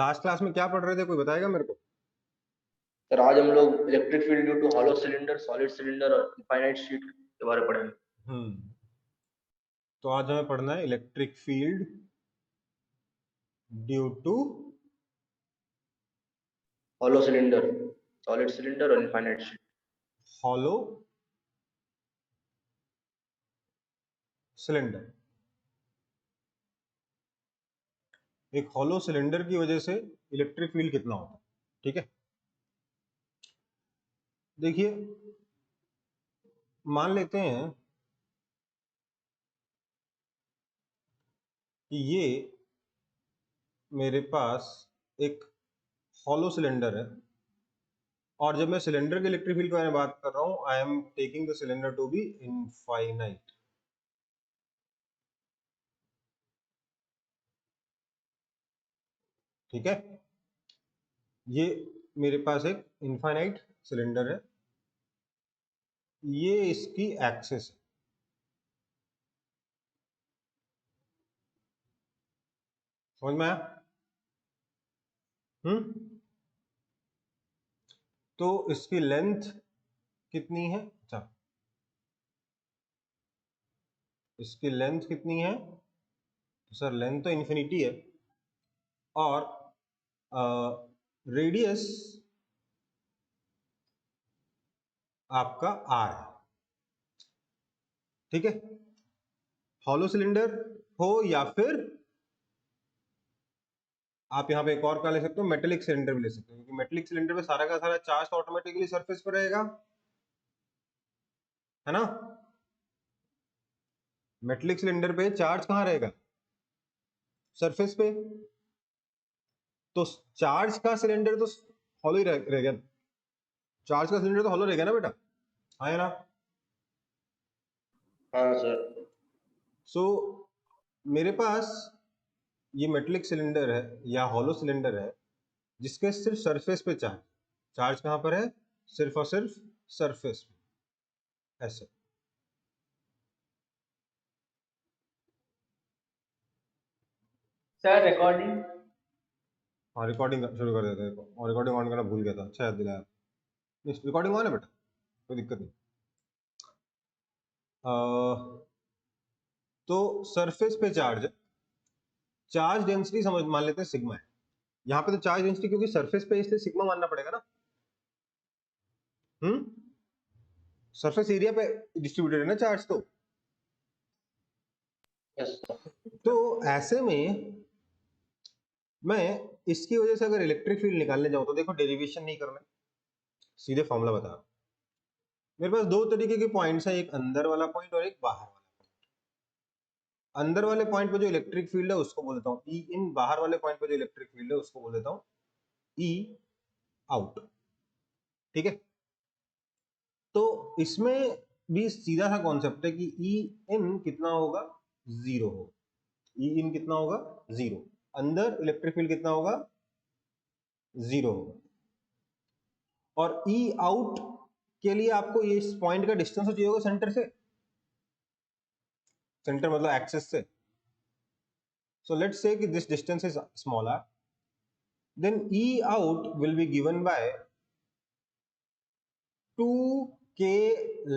Last class में क्या पढ़ रहे थे, कोई बताएगा मेरे को? सर आज हम लोग electric field due to hollow cylinder, solid cylinder और इनफाइनाइट शीट के बारे में पढ़ेंगे। हम्म तो आज हमें पढ़ना है electric field due to hollow cylinder, solid cylinder और इनफाइनाइट शीट। Hollow cylinder. एक हॉलो सिलेंडर की वजह से इलेक्ट्रिक फील्ड कितना होता है, ठीक है। देखिए, मान लेते हैं कि ये मेरे पास एक हॉलो सिलेंडर है, और जब मैं सिलेंडर के इलेक्ट्रिक फील्ड के बारे में बात कर रहा हूं, I am taking the cylinder to be infinite. ठीक है, ये मेरे पास एक इनफाइनाइट सिलेंडर है, ये इसकी एक्सिस है। समझ में आया? तो इसकी लेंथ कितनी है? अच्छा, इसकी लेंथ कितनी है? तो सर लेंथ तो इन्फिनिटी है, और रेडियस आपका आर है। ठीक है, हॉलो सिलेंडर हो या फिर आप यहां पे एक और क्या ले सकते हो, मेटेलिक सिलेंडर भी ले सकते हो, क्योंकि मेटेलिक सिलेंडर में सारा का सारा चार्ज तो ऑटोमेटिकली सरफेस पर रहेगा, है ना। मेटेलिक सिलेंडर पे चार्ज कहां रहेगा? सरफेस पे। तो चार्ज का सिलेंडर तो हॉलो ही रहेगा, चार्ज का सिलेंडर तो हॉलो रहेगा ना बेटा, हाँ या ना। हाँ सर। सो मेरे पास ये मेटेलिक सिलेंडर है या हॉलो सिलेंडर है, जिसके सिर्फ सरफेस पे चार्ज, चार्ज कहां पर है? सिर्फ और सिर्फ सरफेस पे, ऐसे। Sir recording. हाँ, रिकॉर्डिंग शुरू कर देते हैं, और रिकॉर्डिंग ऑन करना भूल गया था, अच्छा याद दिलाया। रिकॉर्डिंग ऑन है बेटा, कोई दिक्कत नहीं। तो सरफेस पे चार्ज, चार्ज डेंसिटी समझ मान लेते हैं सिग्मा है। यहाँ पे तो चार्ज डेंसिटी क्योंकि सरफेस पे, इसलिए सिग्मा मानना पड़ेगा ना। सरफेस एरिया पे डिस्ट्रीब्यूटेड है ना चार्ज, यस सर। तो ऐसे में मैं इसकी वजह से अगर इलेक्ट्रिक फील्ड निकालने जाऊं तो देखो, डेरिवेशन नहीं करना, सीधे फॉर्मूला बता रहा हूं। मेरे पास दो तरीके के पॉइंट्स हैं, एक अंदर वाला पॉइंट और एक बाहर वाला पॉइंट। अंदर वाले पॉइंट पे जो इलेक्ट्रिक फील्ड है उसको बोल देता हूं ई इन, बाहर वाले पॉइंट पे जो इलेक्ट्रिक फील्ड है उसको बोल देता हूं ई आउट। ठीक है, तो इसमें भी सीधा सा कॉन्सेप्ट है कि ई इन कितना होगा? जीरो होगा। ई इन कितना होगा? जीरो। अंदर इलेक्ट्रिक फील्ड कितना होगा? जीरो होगा। और ई आउट के लिए आपको ये इस पॉइंट का डिस्टेंस चाहिए होगा सेंटर से, सेंटर मतलब एक्सिस से। सो लेट्स से कि this distance is small r, then E out will be given by 2k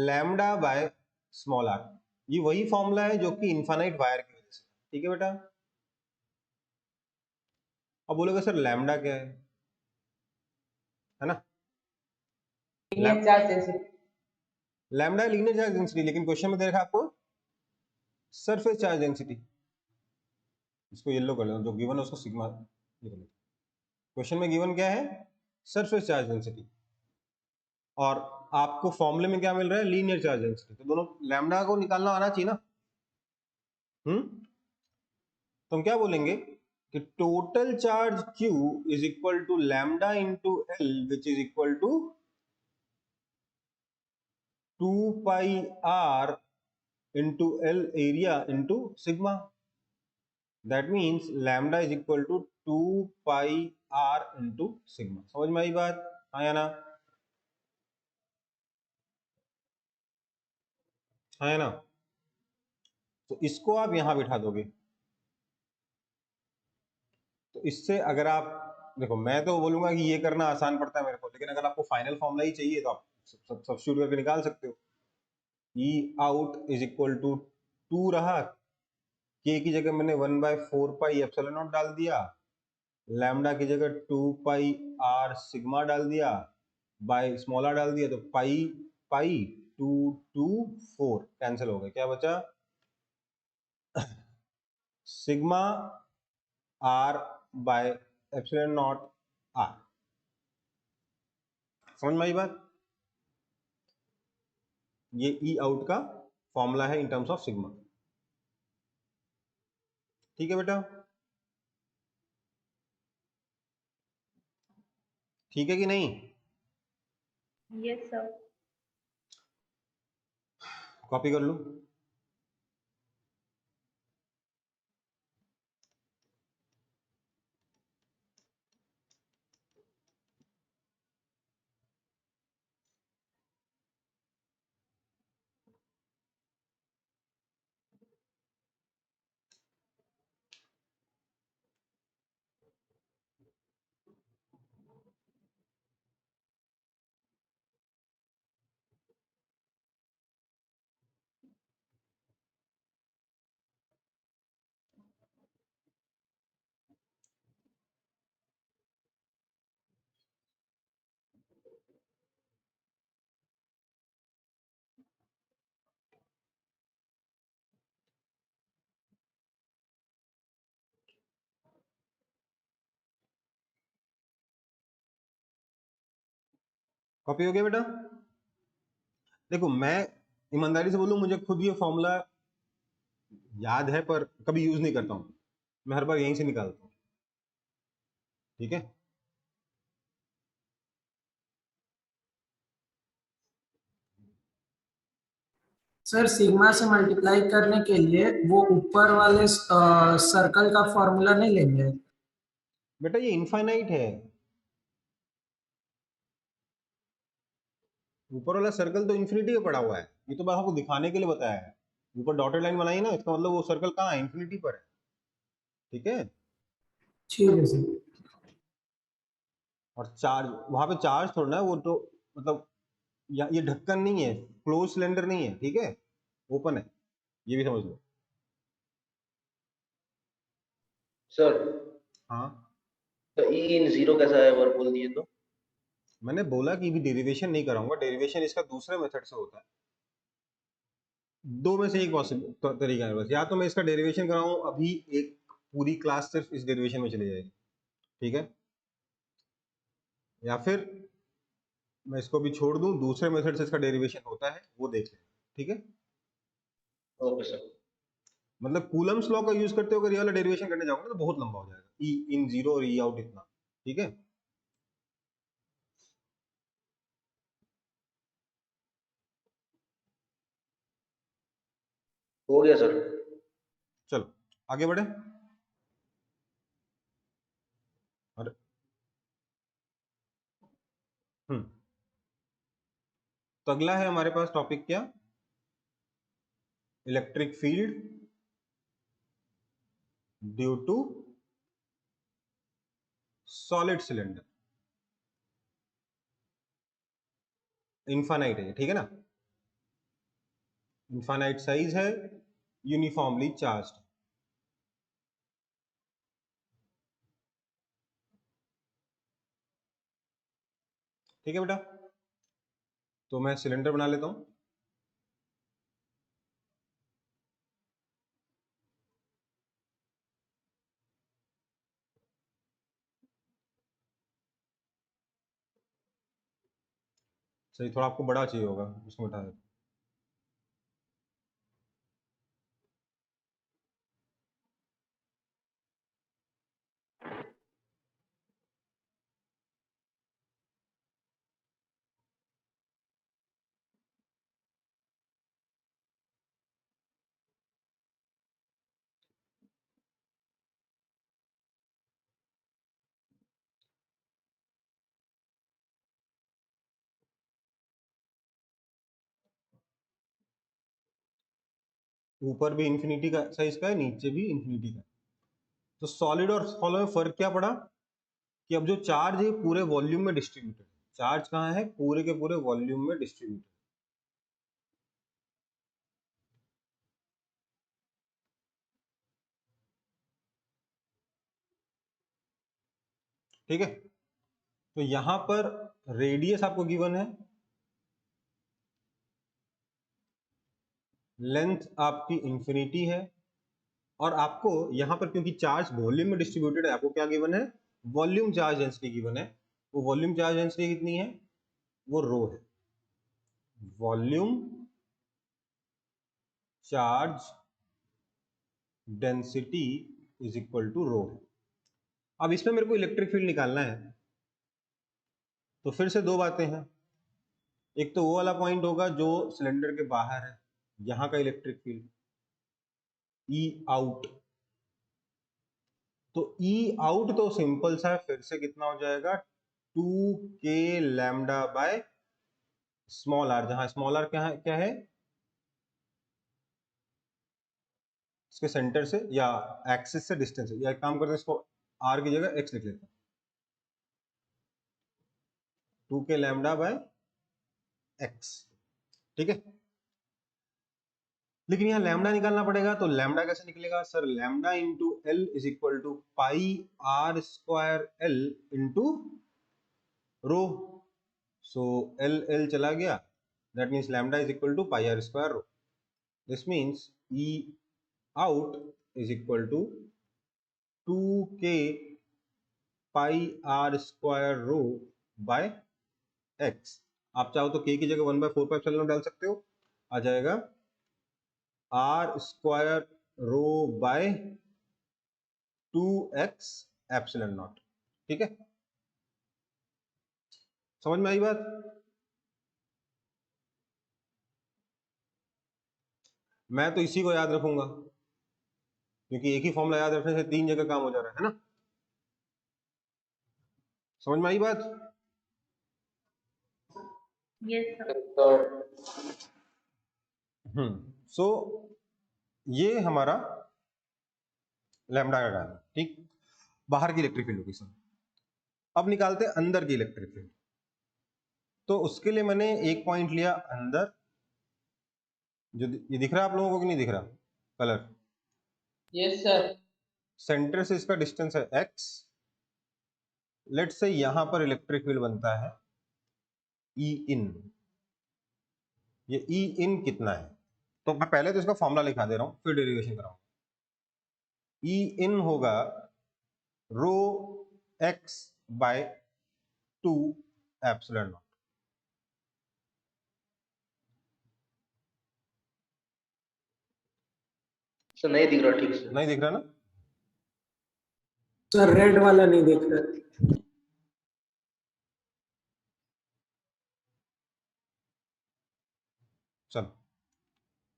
lambda by small r. ये वही फॉर्मूला है जो कि इनफाइनाइट वायर की वजह से, ठीक है बेटा। अब बोलोगे सर लैम्डा क्या है ना। लैम्डा लीनियर चार्ज डेंसिटी, लेकिन क्वेश्चन में दे रखा आपको सरफेस चार्ज डेंसिटी। इसको येलो कर लो, जो गिवन है उसको सिग्मा लिख लो। क्वेश्चन में गिवन क्या है? सरफेस चार्ज डेंसिटी, और आपको फॉर्मूले में क्या मिल रहा है? Linear charge density. तो दोनों लैम्डा को निकालना आना चाहिए ना। तो हम क्या बोलेंगे कि total charge Q is equal to lambda into L, which is equal to 2 pi r into L area into sigma. That means lambda is equal to 2 pi r into sigma. समझ में आई बात, हाँ या ना? हाँ या ना? तो इसको आप यहां बिठा दोगे, तो इससे अगर आप देखो, मैं तो बोलूंगा कि ये करना आसान पड़ता है मेरे को, लेकिन अगर आपको फाइनल फॉर्मूला ही चाहिए तो आप सब्स्टिट्यूट करके निकाल सकते हो। ई आउट इज इक्वल टू 2 रहा, के की जगह मैंने 1/4 पाई एप्सिलॉन नॉट डाल दिया, लैम्डा की जगह 2 पाई आर सिग्मा डाल दिया, बाय स्मॉल आर डाल दिया, तो पाई पाई 2 2 4 कैंसिल हो गए, क्या बचा sigma r by epsilon naught r. समझ में आई बात? ये ई आउट का फॉर्मूला है इन टर्म्स ऑफ सिग्मा। ठीक है बेटा, ठीक है कि नहीं? Yes sir. कॉपी कर लो। कॉपी हो गया बेटा? देखो, मैं ईमानदारी से बोलूं, मुझे खुद ये फॉर्मूला याद है पर कभी यूज नहीं करता हूँ, मैं हर बार यहीं से निकालता हूँ। ठीक है, सर सिग्मा से मल्टीप्लाई करने के लिए वो ऊपर वाले सर्कल का फॉर्मूला नहीं लेंगे? बेटा ये इनफाइनाइट है, ऊपर वाला सर्कल तो इन्फिनिटी पे पड़ा हुआ है, ये तो बस आपको दिखाने के लिए बताया है। ऊपर डॉटेड लाइन बनाई ना, इसका मतलब वो सर्कल कहाँ है, इन्फिनिटी पर है। ठीक है, ठीक है सर। और चार्ज वहां पे चार्ज थोड़ा ना, वो तो मतलब ये ढक्कन नहीं है, क्लोज सिलेंडर नहीं है, ठीक है, ओपन है, ये भी समझ लो। सर हाँ, तो ई इन जीरो कैसा है, एक बार बोल दिए तो। मैंने बोला कि भी डेरिवेशन नहीं कराऊंगा, डेरिवेशन इसका दूसरे मेथड से होता है। दो में से एक पॉसिबल तरीका है बस, या तो मैं इसका डेरिवेशन कराऊं, अभी एक पूरी क्लास सिर्फ इस डेरिवेशन में चली जाएगी, ठीक है, या फिर मैं इसको भी छोड़ दूं, दूसरे मेथड से इसका डेरिवेशन होता है वो देख लें। ठीक है, ओके सर। मतलब कूलम्स लॉ का यूज करते हुए अगर ये वाला डेरिवेशन करने जाऊंगा तो बहुत लंबा हो जाएगा, ई इन जीरो और ई आउट इतना। ठीक है, हो गया सर। चलो आगे बढ़े। अरे हम्म, तो अगला है हमारे पास टॉपिक क्या, electric field due to solid cylinder. Infinite है, ठीक है ना, इनफाइनाइट साइज है, यूनिफॉर्मली चार्ज। ठीक है बेटा, तो मैं सिलेंडर बना लेता हूं। सही, थोड़ा आपको बड़ा चाहिए होगा, उसको उठा देता हूं। ऊपर भी इंफिनिटी का साइज का है, नीचे भी इंफिनिटी का है। तो सॉलिड और सॉलिड में फर्क क्या पड़ा कि अब जो चार्ज है पूरे वॉल्यूम में डिस्ट्रीब्यूटेड, चार्ज कहाँ है, पूरे के पूरे वॉल्यूम में डिस्ट्रीब्यूटेड। ठीक है, तो यहां पर रेडियस आपको गिवन है, लेंथ आपकी इंफिनिटी है, और आपको यहां पर क्योंकि चार्ज वॉल्यूम में डिस्ट्रीब्यूटेड है, आपको क्या गिवन है, वॉल्यूम चार्ज डेंसिटी गिवन है। वो वॉल्यूम चार्ज डेंसिटी कितनी है, वो रो है, volume charge density is equal to rho है। अब इसमें मेरे को इलेक्ट्रिक फील्ड निकालना है, तो फिर से दो बातें हैं। एक तो वो वाला पॉइंट होगा जो सिलेंडर के बाहर है, यहां का इलेक्ट्रिक फील्ड ई आउट, तो ई आउट तो सिंपल सा है, फिर से कितना हो जाएगा 2k lambda by small r, जहां स्मॉल आर क्या है इसके सेंटर से या एक्सिस से डिस्टेंस है, या एक काम करते हैं इसको आर की जगह एक्स लिख लेते हैं, 2k लैम्डा बाय एक्स। ठीक है, लेकिन यहाँ लैम्डा निकालना पड़ेगा, तो लैम्डा कैसे निकलेगा sir, lambda into L is equal to pi r square L into rho, so L L चला गया, that means lambda is equal to pi r square rho. This means E out is equal to 2k pi r square rho by x. आप चाहो तो k की जगह 1/4 डाल सकते हो, आ जाएगा r square rho by 2x epsilon naught. ठीक है, समझ में आई बात। मैं तो इसी को याद रखूंगा, क्योंकि एक ही फॉर्मूला याद रखने से 3 जगह काम हो जा रहा है ना, समझ में आई बात। Yes, sir. सो ये हमारा लैम्डा का डायग्राम, ठीक, बाहर की इलेक्ट्रिक फील्ड होगी सर। अब निकालते हैं अंदर की इलेक्ट्रिक फील्ड, तो उसके लिए मैंने एक पॉइंट लिया अंदर, जो ये दिख रहा है आप लोगों को कि नहीं दिख रहा कलर, यस सर। सेंटर से इसका डिस्टेंस है x, लेट्स से यहां पर इलेक्ट्रिक फील्ड बनता है ई इन, ये ई इन कितना है, तो मैं पहले तो इसका फॉर्मूला लिखा दे रहा हूं फिर डेरिवेशन कराऊंगा। ई इन होगा rho x by 2 epsilon naught. Sir नहीं दिख रहा ठीक से। नहीं दिख रहा ना, सर रेड वाला नहीं दिख रहा। चलो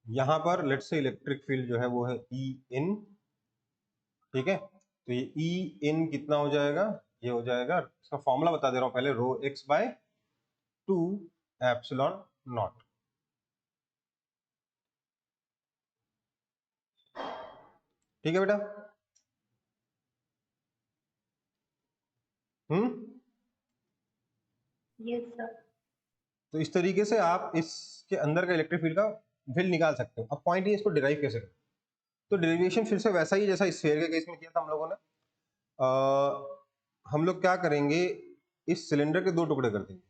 यहां पर लेट्स से इलेक्ट्रिक फील्ड जो है वो है ई इन, ठीक है, तो ये ई इन कितना हो जाएगा, ये हो जाएगा, इसका फॉर्मूला बता दे रहा हूं पहले, रो एक्स बाय 2 एप्सिलॉन नॉट। ठीक है बेटा, Yes, sir. तो इस तरीके से आप इसके अंदर का इलेक्ट्रिक फील्ड का फील्ड निकाल सकते हो। अब पॉइंट ये इसको डिराइव कैसे करें, तो डेरिवेशन फिर से वैसा ही जैसा स्फीयर के केस में किया था हम लोगों ने। हम लोग क्या करेंगे, इस सिलेंडर के दो टुकड़े कर देंगे,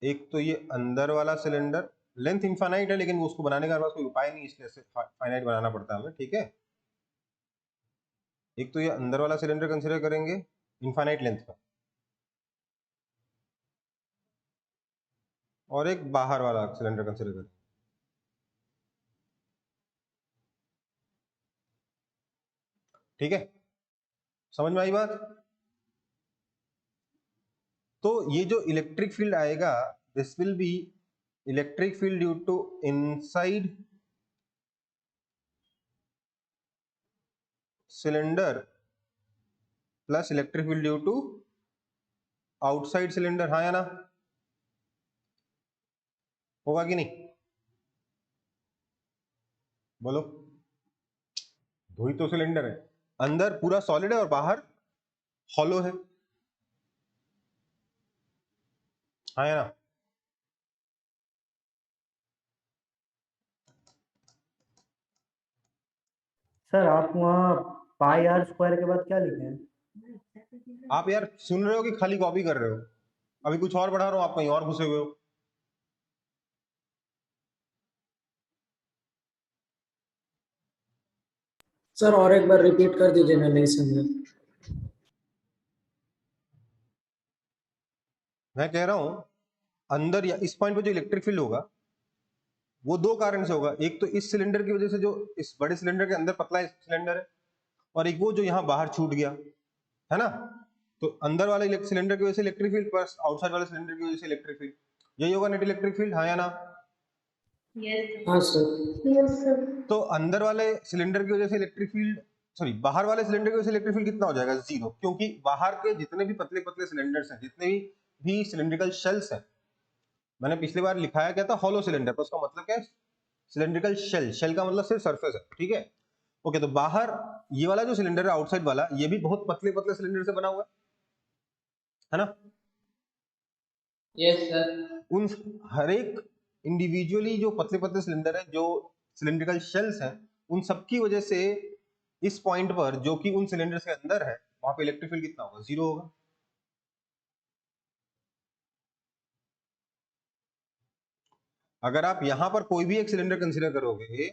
एक तो ये अंदर वाला सिलेंडर, लेंथ इनफाइनाइट है लेकिन उसको बनाने का पास कोई उपाय नहीं, इसलिए फाइनाइट बनाना पड़ता है हमें, ठीक है। एक तो ये अंदर वाला सिलेंडर कंसीडर करेंगे इनफाइनाइट लेंथ का, और एक बाहर वाला सिलेंडर कंसीडर करेंगे। ठीक है, समझ में आई बात। तो ये जो इलेक्ट्रिक फील्ड आएगा, this will be electric field due to inside cylinder plus electric field due to outside cylinder, हाँ या ना, होगा कि नहीं। बोलो, दो ही तो सिलेंडर है, अंदर पूरा सॉलिड है और बाहर हॉलो है, हाँ या ना? सर आप वहाँ पाई आर स्क्वायर के बाद क्या लिखे हैं? आप यार सुन रहे हो कि खाली कॉपी कर रहे हो? अभी कुछ और पढ़ा रहा हूँ, आप कहीं और घुसे हुए हो। सर और एक बार रिपीट कर दीजिए, मैं नहीं समझा। मैं कह रहा हूं अंदर या इस पॉइंट पे जो इलेक्ट्रिक फील्ड होगा वो दो कारण से होगा। एक तो इस सिलेंडर की वजह से, जो इस बड़े सिलेंडर के अंदर पतला सिलेंडर है, और एक वो जो यहाँ बाहर छूट गया है ना। तो अंदर वाले सिलेंडर की वजह से इलेक्ट्रिक फील्ड प्लस आउटसाइड वाले सिलेंडर की वजह से इलेक्ट्रिक फील्ड, यही होगा नेट इलेक्ट्रिक फील्ड, हाँ या ना? Yes. हाँ सर। Yes, sir. तो अंदर वाले सिलेंडर की वजह से इलेक्ट्रिक फील्ड, सॉरी बाहर वाले सिलेंडर की वजह से इलेक्ट्रिक फील्ड कितना हो जाएगा? जीरो, क्योंकि बाहर के जितने भी पतले पतले सिलेंडर्स हैं, जितने भी सिलेंड्रिकल शेल्स हैं, मैंने पिछली बार लिखाया क्या था? हॉलो सिलेंडर, तो उसका मतलब क्या है? सिलेंड्रिकल शेल, शेल का मतलब सिर्फ सरफेस है, ठीक है। ओके, तो बाहर ये वाला जो सिलेंडर है आउटसाइड वाला, ये भी बहुत पतले पतले सिलेंडर से बना हुआ है ना? Yes sir. उन हर एक इंडिविजुअली जो पतले पतले सिलेंडर है, जो सिलेंड्रिकल शेल्स हैं, उन सब की वजह से इस पॉइंट पर, जो कि उन सिलेंडर्स के अंदर है, वहां पे इलेक्ट्रिक फील्ड कितना होगा? जीरो होगा। अगर आप यहां पर कोई भी एक सिलेंडर कंसीडर करोगे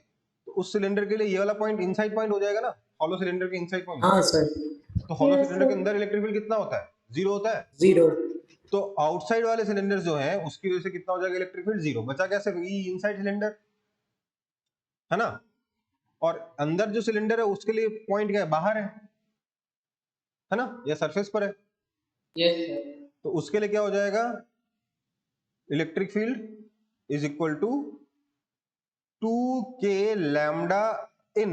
तो उस सिलेंडर के लिए ये वाला पॉइंट इनसाइड पॉइंट हो जाएगा ना, हॉलो सिलेंडर के इनसाइड पॉइंट। हाँ सर। तो हॉलो Yes, सिलेंडर के sir. अंदर इलेक्ट्रिक फील्ड कितना होता है? जीरो होता है। जीरो। तो आउटसाइड वाले सिलेंडर जो हैं उसकी वजह से कितना हो जाएगा इलेक्ट्रिक फील्ड? जीरो। बचा कैसे? इनसाइड सिलेंडर, है ना? और अंदर जो सिलेंडर है उसके लिए पॉइंट क्या है? बाहर है ना, या सरफेस पर है? Yes sir. तो उसके लिए क्या हो जाएगा? Electric field is equal to 2k lambda in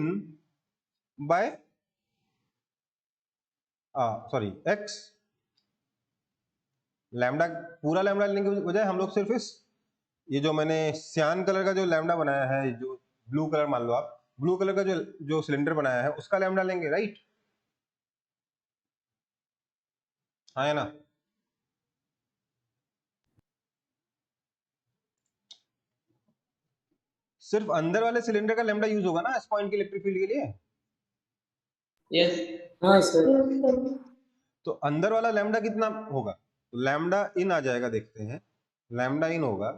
by sorry x. Lambda, पूरा लैम्डा लेने के बजाय हम लोग सिर्फ इस, ये जो मैंने सियान कलर का जो लैम्डा बनाया है, जो ब्लू कलर मान लो, आप ब्लू कलर का जो सिलेंडर बनाया है उसका लैम्डा लेंगे, राइट? हाँ है ना? सिर्फ अंदर वाले सिलेंडर का लैम्डा यूज होगा ना इस पॉइंट के इलेक्ट्रिक फील्ड के लिए। यस। हाँ सर। Yes, sir. तो अंदर वाला लैम्डा कितना होगा? तो लैम्डा इन आ जाएगा, देखते हैं। लैम्डा इन होगा,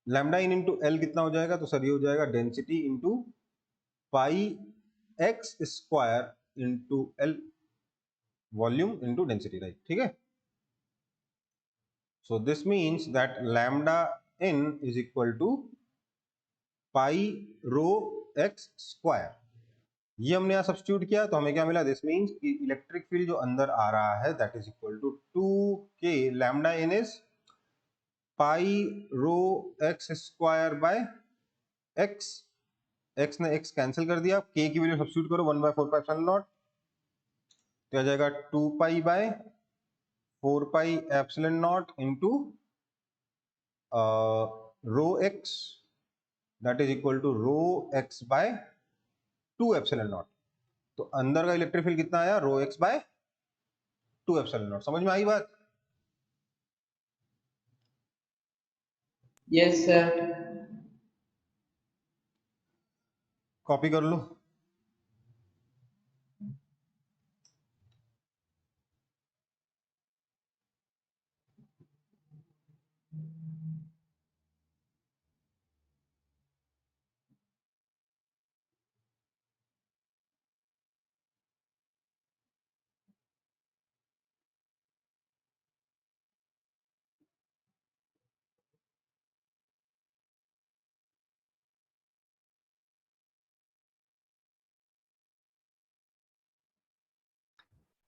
लैम्डा इन इंटू एल कितना हो जाएगा? तो सर ये हो जाएगा density into pi x square into L, volume into density, right? ठीक है। So this means that lambda in is equal to pi rho x square. ये हमने यहाँ सब्स्टिट्यूट किया तो हमें क्या मिला? दिस मीन्स कि इलेक्ट्रिक फील्ड जो अंदर आ रहा है that is equal to 2k lambda in is pi rho x square by x. X ने एक्स कैंसिल कर दिया, k की वैल्यू सब्स्टिट्यूट करो 1/4π0, तो आ जाएगा 2 pi by 4 pi epsilon naught into rho x, that is equal to rho x by 2 epsilon naught. तो अंदर का इलेक्ट्रिक फील्ड कितना आया? Rho x by 2 epsilon naught. समझ में आई बात? Yes sir. कॉपी कर लो।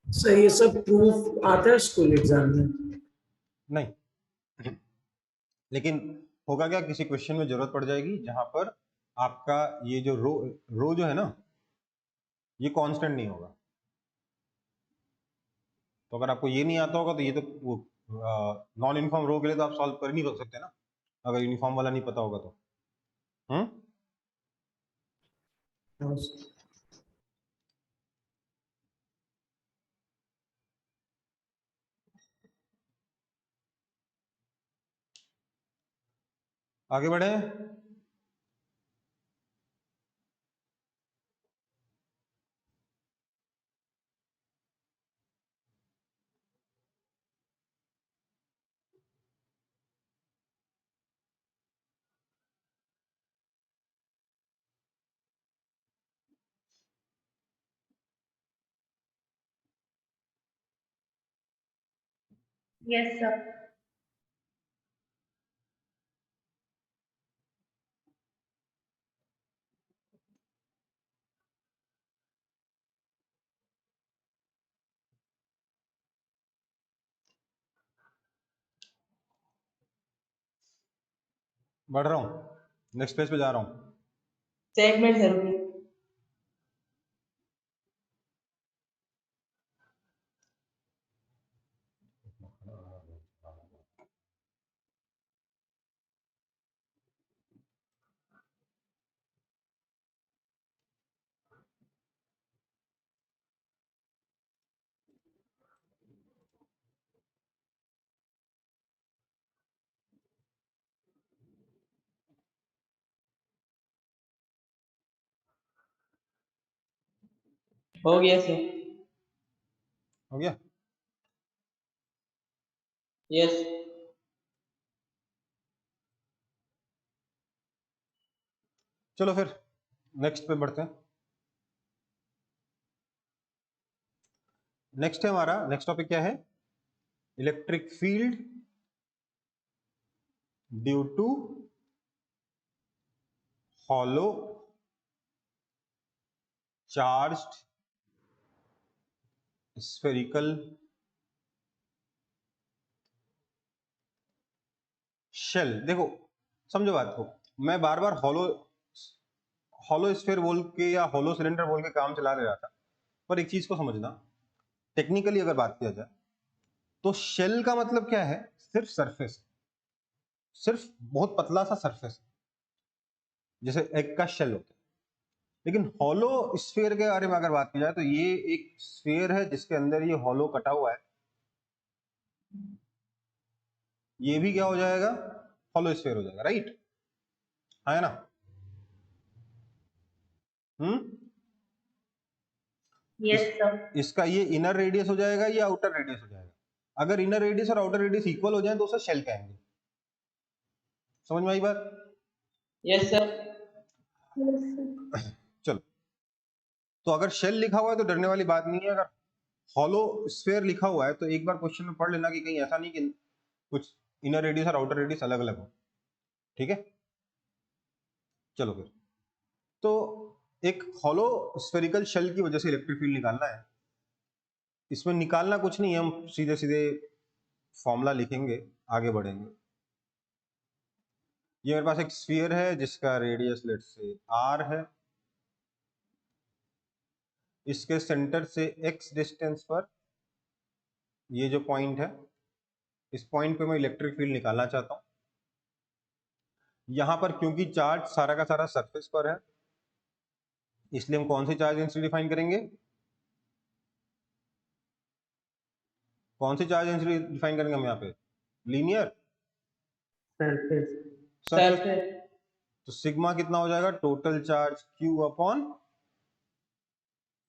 सर ये सब प्रूफ आता है स्कूल एग्जाम में? नहीं, लेकिन होगा क्या, किसी क्वेश्चन में जरूरत पड़ जाएगी जहां पर आपका ये जो रो जो है ना, ये कांस्टेंट नहीं होगा। तो अगर आपको ये नहीं आता होगा तो ये तो वो नॉन यूनिफॉर्म रो के लिए तो आप सॉल्व कर नहीं कर सकते ना, अगर यूनिफॉर्म वाला नहीं पता होगा तो। हाँ, आगे बढ़े। Yes, sir. बढ़ रहा हूँ, नेक्स्ट पेज पे जा रहा हूँ। सेगमेंट है रुकिए। हो गया सर। हो गया। यस। चलो फिर नेक्स्ट पे बढ़ते हैं। नेक्स्ट है हमारा, नेक्स्ट टॉपिक क्या है? Electric field due to hollow charged spherical shell. देखो समझो बात को, मैं बार बार हॉलो स्फीयर बोल के या हॉलो सिलेंडर बोल के काम चला ले रहा था, पर एक चीज को समझना, टेक्निकली अगर बात किया जाए तो शेल का मतलब क्या है? सिर्फ सरफेस, सिर्फ बहुत पतला सा सरफेस, जैसे एग का शेल होता है। लेकिन हॉलो स्फीयर के बारे में अगर बात की जाए तो ये एक स्फीयर है जिसके अंदर ये हॉलो कटा हुआ है, ये भी क्या हो जाएगा? हॉलो स्फीयर हो जाएगा, राइट? है ना? Yes, sir. इसका ये इनर रेडियस हो जाएगा या आउटर रेडियस हो जाएगा? अगर इनर रेडियस और आउटर रेडियस इक्वल हो जाए तो उसे शेल कहेंगे। समझ में आई बात? Yes sir. Yes, sir. चलो, तो अगर शेल लिखा हुआ है तो डरने वाली बात नहीं है। अगर हॉलो स्फीयर लिखा हुआ है तो एक बार क्वेश्चन में पढ़ लेना कि कहीं ऐसा नहीं कि कुछ इनर रेडियस और आउटर रेडियस अलग अलग हो। ठीक है, चलो फिर। तो एक हॉलो स्फेरिकल शेल की वजह से इलेक्ट्रिक फील्ड निकालना है। इसमें निकालना कुछ नहीं है, हम सीधे सीधे फॉर्मूला लिखेंगे, आगे बढ़ेंगे। ये मेरे पास एक स्फीयर है जिसका रेडियस लेट से r है। इसके सेंटर से x डिस्टेंस पर ये जो पॉइंट है, इस पॉइंट पे मैं इलेक्ट्रिक फील्ड निकालना चाहता हूं। यहां पर क्योंकि चार्ज सारा का सारा सरफेस पर है, इसलिए हम कौन सी चार्ज डेंसिटी डिफाइन करेंगे? कौन सी चार्ज डेंसिटी डिफाइन करेंगे हम यहाँ पे? Linear surface. सरफेस। तो सिग्मा कितना हो जाएगा? टोटल चार्ज Q अपॉन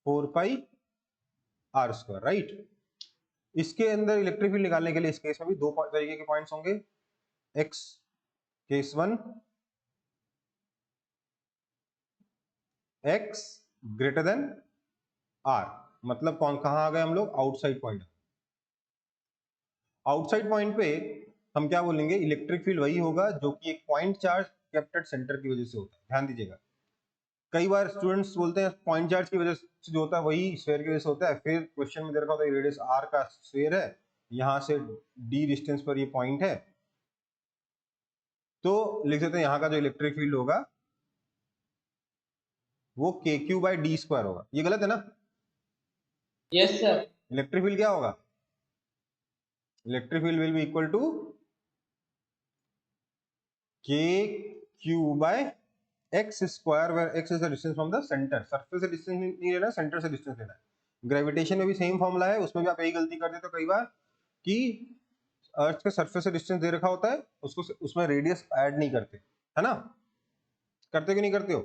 4 पाई r स्क्वायर, राइट? इसके अंदर इलेक्ट्रिक फील्ड निकालने के लिए इस केस में भी दो तरीके के पॉइंट्स होंगे। x case 1, x greater than r, मतलब कौन, कहां आ गए हम लोग? Outside point. आउटसाइड पॉइंट पे हम क्या बोलेंगे? इलेक्ट्रिक फील्ड वही होगा जो कि एक point charge kept at centre की वजह से होता है। ध्यान दीजिएगा, कई बार स्टूडेंट्स बोलते हैं पॉइंट चार्ज की वजह से जो होता है वही स्फीयर की वजह से होता है। फिर क्वेश्चन में दे रखा होता है रेडियस r का स्फीयर है, यहां से d डिस्टेंस पर ये पॉइंट है, तो लिख देते हैं यहां का जो इलेक्ट्रिक फील्ड होगा वो KQ बाई डी स्क्वायर होगा। ये गलत है ना? Yes sir. इलेक्ट्रिक फील्ड क्या होगा? Electric field will be equal to KQ by x square where x is the distance from the centre, surface से डिस्टेंस नहीं लेना, सेंटर से डिस्टेंस लेना है। ग्रेविटेशन में भी सेम फॉर्मूला है, उसमें भी आप यही गलती करते हो कई बार कि अर्थ के सरफेस से डिस्टेंस दे रखा होता है, उसको उसमें रेडियस ऐड नहीं करते, है ना? करते कि नहीं करते हो?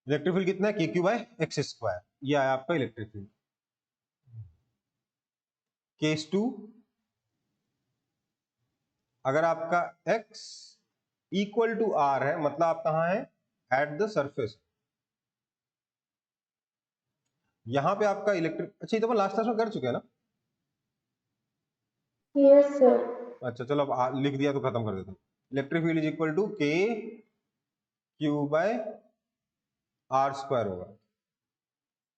इलेक्ट्रिक फील्ड कितना है? K Q by x square, ये आया आपका इलेक्ट्रिक फील्ड। केस 2, अगर आपका x इक्वल टू r है, मतलब आप कहां है? At the surface. यहां पे आपका इलेक्ट्रिक, अच्छा ये तो लास्ट क्लास में कर चुके हैं ना? Yes, sir. अच्छा चलो, अब लिख दिया तो खत्म कर देता हूं। Electric field is equal to के क्यू बाय आर स्क्वायर होगा।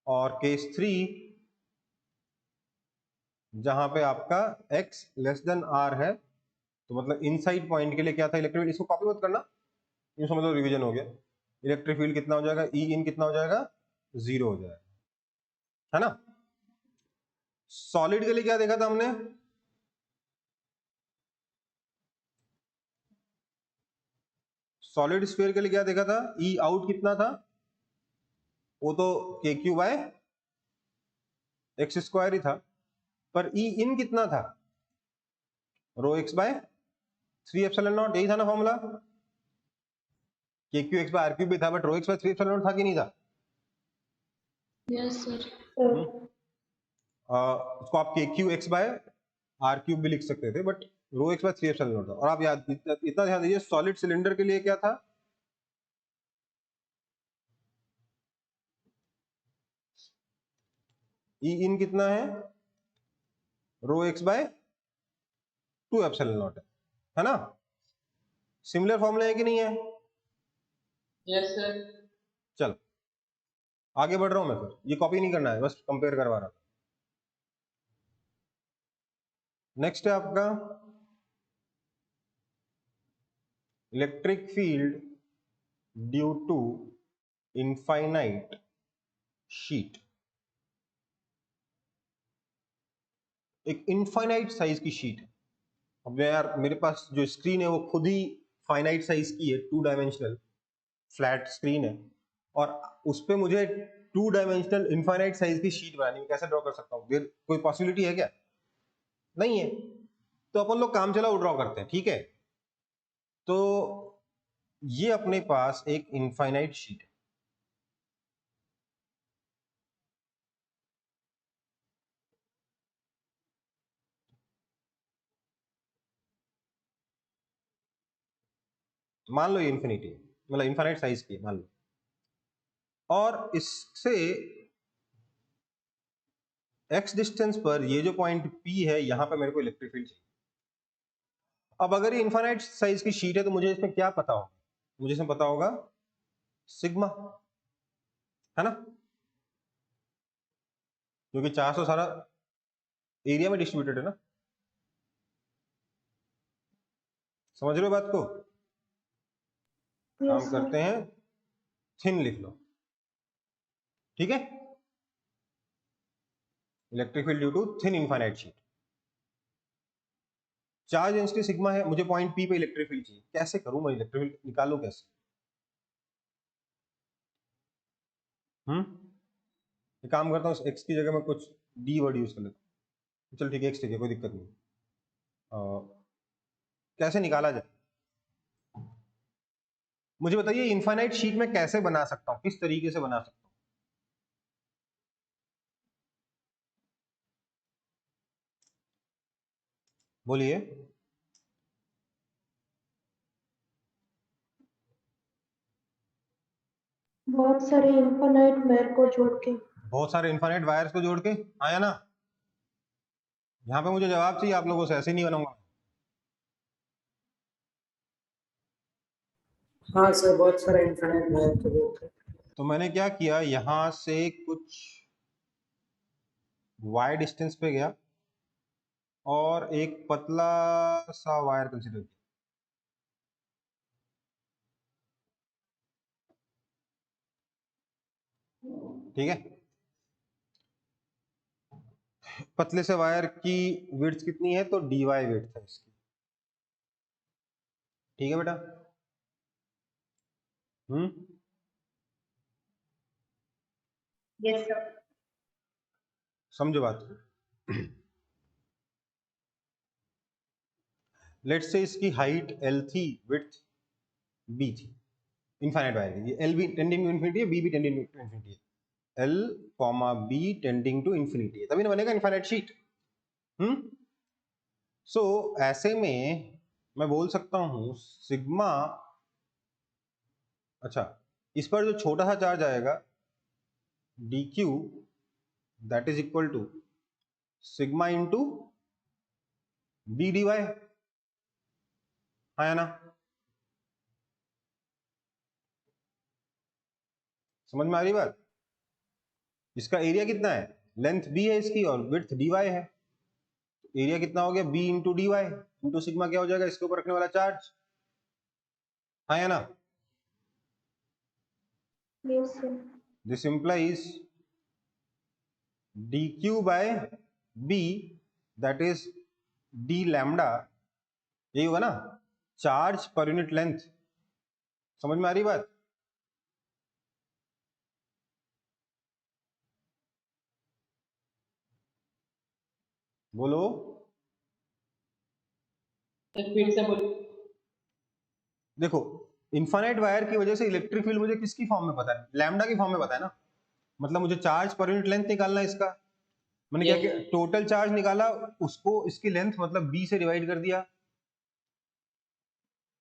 और केस 3, जहां पे आपका x लेस देन r है, तो मतलब इनसाइड पॉइंट के लिए क्या था इलेक्ट्रिक फील्ड, इसको कॉपी मत करना, ये समझ लो रिवीजन हो गया। इलेक्ट्रिक फील्ड कितना हो जाएगा? ई इन कितना हो जाएगा? 0 हो जाएगा, है ना? सॉलिड के लिए क्या देखा था हमने? सॉलिड स्फीयर के लिए क्या देखा था? ई आउट कितना था? वो तो K Q by x square ही था, पर ई इन कितना था? Rho x by 3 epsilon naught, यही था ना formula? K Q x by r cube भी था, but rho x by 3 epsilon naught था कि नहीं था? Yes, sir. उसको आप K Q x by r cube भी लिख सकते थे, but rho x by 3 epsilon naught था। और आप याद इतना ध्यान दीजिए, सॉलिड सिलेंडर के लिए क्या था? ई इन कितना है? रो एक्स बाय 2 एप्सिलॉन नॉट है ना? सिमिलर फॉर्मूला है कि नहीं है? Yes, sir. चलो आगे बढ़ रहा हूं मैं, फिर ये कॉपी नहीं करना है, बस कंपेयर करवा रहा था। नेक्स्ट है आपका electric field due to infinite sheet. एक इनफाइनाइट साइज की शीट है। अब यार मेरे पास जो स्क्रीन है वो खुद ही फाइनाइट साइज की है, 2 डायमेंशनल फ्लैट स्क्रीन है, और उस पे मुझे 2 डायमेंशनल इनफाइनाइट साइज की शीट बनानी है। कैसे ड्रॉ कर सकता हूँ? कोई पॉसिबिलिटी है क्या? नहीं है। तो अपन लोग काम चलाओ ड्रॉ करते हैं, ठीक है? तो ये अपने पास एक इनफाइनाइट शीट है। मान लो ये इन्फिनिटी है, मतलब इनफाइनाइट साइज की है मान लो, और इससे x डिस्टेंस पर ये जो पॉइंट P है, यहां पे मेरे को इलेक्ट्रिक फील्ड चाहिए। अब अगर ये इनफाइनाइट साइज की शीट है तो मुझे इसमें क्या पता होगा? मुझे इसमें पता होगा सिग्मा, है ना? क्योंकि चार्ज तो सारा एरिया में डिस्ट्रीब्यूटेड है ना। समझ रहे हो बात को? Yes, हम sir. करते हैं, थिन लिख लो, ठीक है? Electric field due to thin infinite sheet. Charge density sigma है, मुझे पॉइंट P पे इलेक्ट्रिक फील्ड चाहिए। कैसे करूं मैं? इलेक्ट्रिक फील्ड निकालूं कैसे? एक काम करता हूँ, x की जगह में कुछ d वर्ड यूज कर लेता हूँ। चल ठीक है, x ठीक है, कोई दिक्कत नहीं। कैसे निकाला जाए मुझे बताइए। इनफाइनाइट शीट में कैसे बना सकता हूँ, किस तरीके से बना सकता हूँ? बोलिए। बहुत सारे इनफाइनाइट वायर को जोड़ के। बहुत सारे इनफाइनाइट वायर्स को जोड़ के, आया ना? यहाँ पे मुझे जवाब चाहिए आप लोगों से, ऐसे नहीं बनाऊंगा। हाँ सर, बहुत सारे इन्फिनिट वायर को जोड़ के। तो मैंने क्या किया, यहां से कुछ वायर डिस्टेंस पे गया और एक पतला सा वायर कंसीडर किया, ठीक है? पतले से वायर की विड्थ कितनी है? तो dy विड्थ है इसकी। ठीक है बेटा? Yes, sir. समझो बात। लेट्स से इसकी हाइट l थी, विड्थ b थी, इनफाइनाइट वायर की। ये l भी टेंडिंग टू इन्फिनिटी है, b भी टेंडिंग टू इन्फिनिटी है, l b tending to infinity है, तभी ना बनेगा इनफाइनाइट शीट। सो ऐसे में मैं बोल सकता हूं सिग्मा, अच्छा इस पर जो छोटा सा चार्ज आएगा dq that is equal to sigma into b dy, हाँ या ना? समझ में आ रही बात? इसका एरिया कितना है? लेंथ b है इसकी और विड्थ dy है। एरिया कितना हो गया? b into dy into sigma क्या हो जाएगा? इसके ऊपर रखने वाला चार्ज, हाँ या ना? Yes, sir. This implies dq by b that is d lambda, यही होगा ना, चार्ज पर यूनिट लेंथ। समझ में आ रही बात? बोलो। सर फिर से बोलिए। देखो इनफाइनाइट वायर की वजह से इलेक्ट्रिक फील्ड मुझे किसकी फॉर्म में पता है? लैम्डा की फॉर्म में पता है ना। मतलब मुझे चार्ज पर यूनिट लेंथ निकालना है इसका। मैंने क्या Yes. किया? टोटल चार्ज निकाला, उसको इसकी लेंथ मतलब b से डिवाइड कर दिया,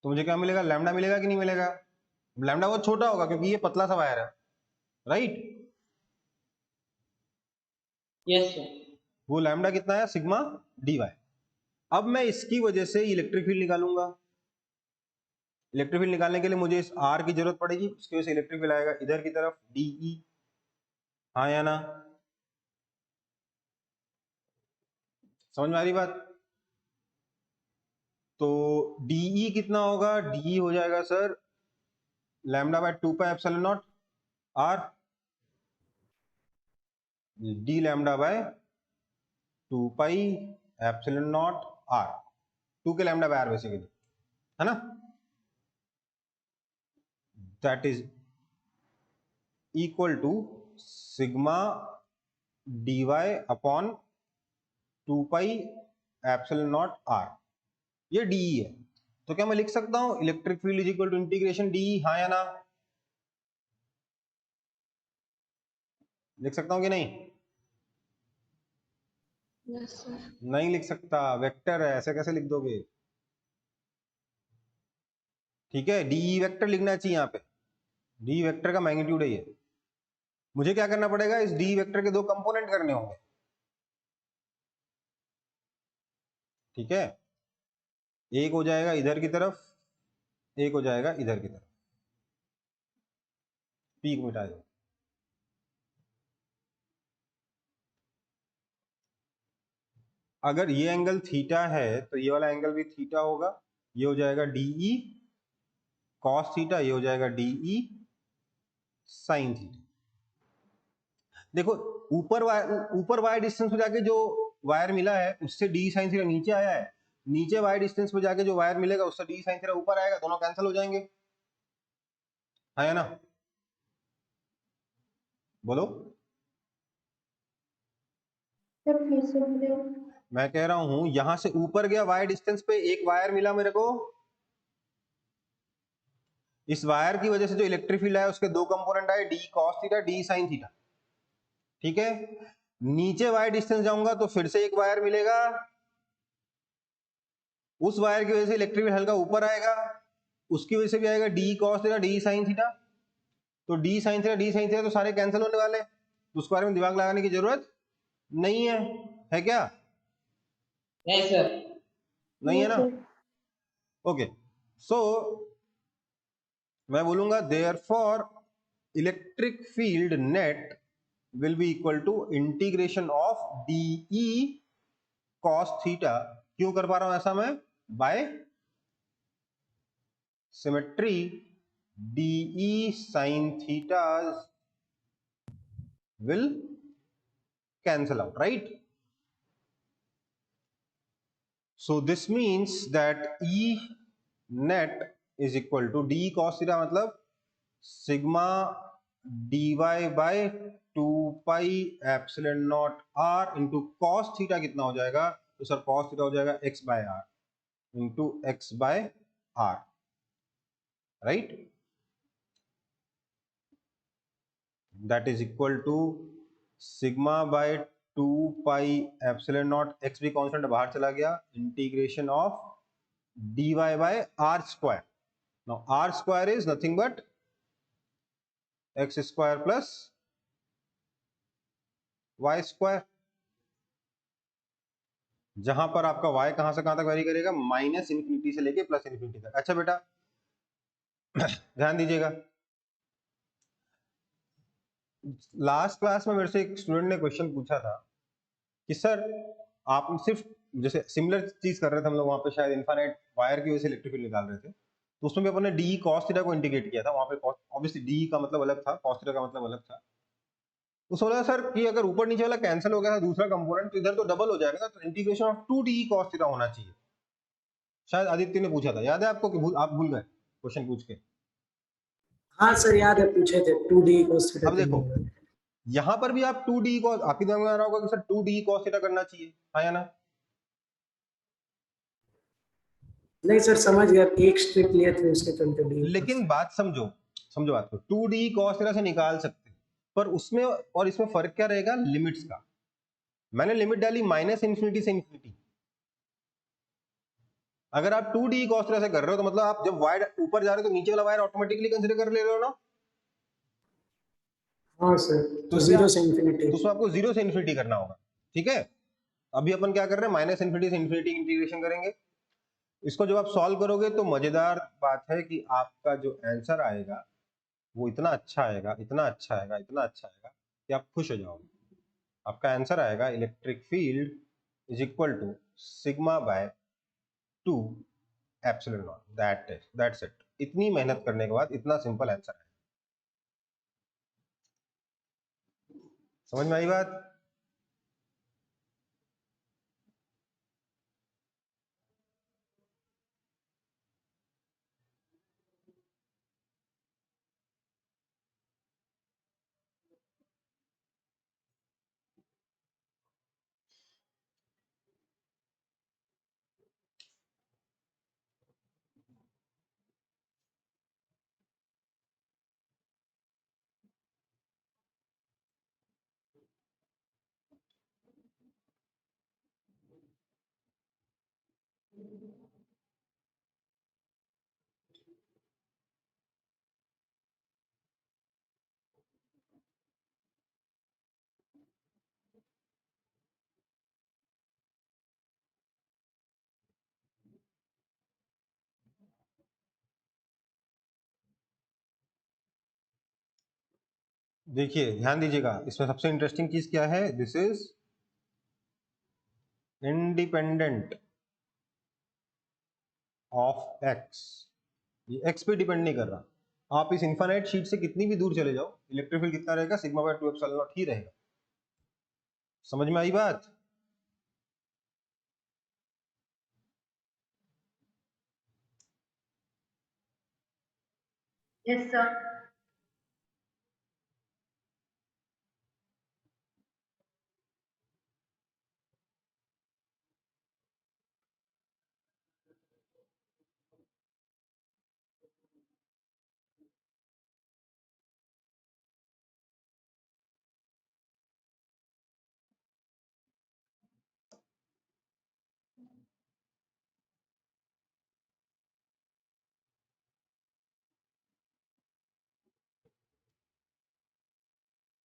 तो मुझे क्या मिलेगा? लैम्डा मिलेगा कि नहीं मिलेगा? लैम्डा बहुत छोटा होगा क्योंकि ये पतला सा वायर है, राइट? Yes, sir. वो लैम्डा कितना है? Sigma dy। अब मैं इसकी वजह से इलेक्ट्रिक फील्ड निकालूंगा। इलेक्ट्रिक फील्ड निकालने के लिए मुझे इस r की जरूरत पड़ेगी, उसकी वजह से इलेक्ट्रिक फील्ड आएगा इधर की तरफ dE, हाँ या ना? समझ में आ रही बात? तो dE कितना होगा? dE हो जाएगा sir lambda by 2 pi epsilon naught r, d lambda by 2 pi epsilon naught r, 2 के लैम्डा बाय r बेसिकली, है ना? That is equal to sigma dy upon 2 pi epsilon naught r, ये dE है। तो क्या मैं लिख सकता हूं electric field is equal to integration dE, हाँ या ना? लिख सकता हूं कि नहीं? Yes, sir. नहीं लिख सकता, वेक्टर है, ऐसे कैसे लिख दोगे? ठीक है, dE वेक्टर लिखना चाहिए यहाँ पे, डी वेक्टर का मैग्नीट्यूड है ये। मुझे क्या करना पड़ेगा? इस डी वेक्टर के दो कंपोनेंट करने होंगे, ठीक है? एक हो जाएगा इधर की तरफ, एक हो जाएगा इधर की तरफ, पी को मिटा दो। अगर ये एंगल थीटा है तो ये वाला एंगल भी थीटा होगा, ये हो जाएगा डीई कॉस थीटा, ये हो जाएगा डीई साइन थीटा। देखो ऊपर वायर डिस्टेंस पे जाके जो वायर मिला है उससे डी साइन थीटा नीचे आया है, नीचे वायर डिस्टेंस पे जाके जो वायर मिलेगा उससे डी साइन थीटा ऊपर आएगा, दोनों कैंसिल हो जाएंगे, है ना? बोलो। Sir, फिर से बोलिए। मैं कह रहा हूं यहां से ऊपर गया वायर डिस्टेंस पे, एक वायर मिला मेरे को, इस वायर की वजह से जो इलेक्ट्रिक फील्ड है उसके दो कंपोनेंट आए, D cos theta D sine theta, ठीक है? नीचे वायर डिस्टेंस जाऊंगा तो फिर से एक वायर मिलेगा, उस वायर की वजह से इलेक्ट्रिक फील्ड हल्का ऊपर आएगा, उसकी वजह से भी आएगा D cos theta D sine theta, तो डी साइन थीटा तो सारे कैंसिल होने वाले, तो उसके बारे में दिमाग लगाने की जरूरत नहीं है क्या? नहीं सर। नहीं है Yes, ना? sir. ओके, सो मैं बोलूंगा therefore electric field net will be equal to integration of dE cos theta. क्यों कर पा रहा हूं ऐसा मैं? By symmetry, dE sine theta will cancel out, right? So this means that E net is equal to d cos theta मतलब sigma dy by 2 pi epsilon naught r into cos theta कितना हो जाएगा? तो sir cos theta हो जाएगा x by r into x by r, right? That is equal to sigma by 2 pi epsilon naught, x भी constant बाहर चला गया, integration of dy by r square. Now r square is nothing but x square plus y square, जहां पर आपका y कहां से कहां तक वेरी करेगा? माइनस इन्फिनिटी से लेके प्लस इन्फिनिटी तक. अच्छा बेटा ध्यान दीजिएगा, लास्ट क्लास में मेरे से एक स्टूडेंट ने क्वेश्चन पूछा था कि सर आप सिर्फ जैसे सिमिलर चीज कर रहे थे हम लोग वहां पे, शायद इनफाइनाइट वायर की वजह से इलेक्ट्रिक फील्ड निकाल रहे थे, तो उसमें भी अपन ने डी कॉस थीटा को इंटीग्रेट किया था. वहां पे ऑब्वियसली डी का मतलब अलग था, कॉस थीटा का मतलब अलग था. उसमें बोला सर कि अगर ऊपर नीचे वाला कैंसिल हो गया था दूसरा कंपोनेंट, तो इधर तो डबल हो जाएगा ना, तो integration of 2d cos theta होना चाहिए. शायद आदित्य ने पूछा था, याद है आपको कि आप भूल गए क्वेश्चन पूछ के? हाँ सर याद है, पूछे थे 2d cos थीटा. अब देखो यहां पर भी आप 2d cos, आपके दिमाग में आ रहा होगा कि सर 2d cos थीटा करना चाहिए, हाँ या ना? नहीं सर समझ गया, एक स्ट्रिप लिए थे उसके चलते d. लेकिन बात समझो बात को, 2d cos थीटा से निकाल सकते हैं, पर उसमें और इसमें फर्क क्या रहेगा? लिमिट्स का. मैंने लिमिट डाली माइनस इन्फिनिटी से इन्फिनिटी. अगर आप 2d cos थीटा से कर रहे हो तो मतलब आप जब वायर ऊपर जा रहे हो तो नीचे वाला वायर ऑटोमेटिकली कंसीडर कर ले रहे हो ना? हाँ सर, तो 0 से इन्फिनिटी. तो उसमें आपको 0 से इन्फिनिटी करना होगा, ठीक है? अभी अपन क्या कर रहे हैं? माइनस इन्फिनिटी से इन्फिनिटी इंटीग्रेशन करेंगे. इसको जब आप सॉल्व करोगे तो मजेदार बात है कि आपका जो आंसर आएगा वो इतना अच्छा आएगा, इतना अच्छा आएगा, इतना अच्छा आएगा कि आप खुश हो जाओगे. आपका आंसर आएगा electric field is equal to sigma by 2 epsilon naught. That's it. इतनी मेहनत करने के बाद इतना सिंपल आंसर है. समझ में आई बात? देखिए ध्यान दीजिएगा, इसमें सबसे इंटरेस्टिंग चीज क्या है? This is independent of x. ये एक्स पे डिपेंड नहीं कर रहा. आप इस इनफाइनाइट शीट से कितनी भी दूर चले जाओ, इलेक्ट्रिक फील्ड कितना रहेगा? सिग्मा बाय 2 एप्सिलॉन नॉट ही रहेगा. समझ में आई बात? Yes, sir.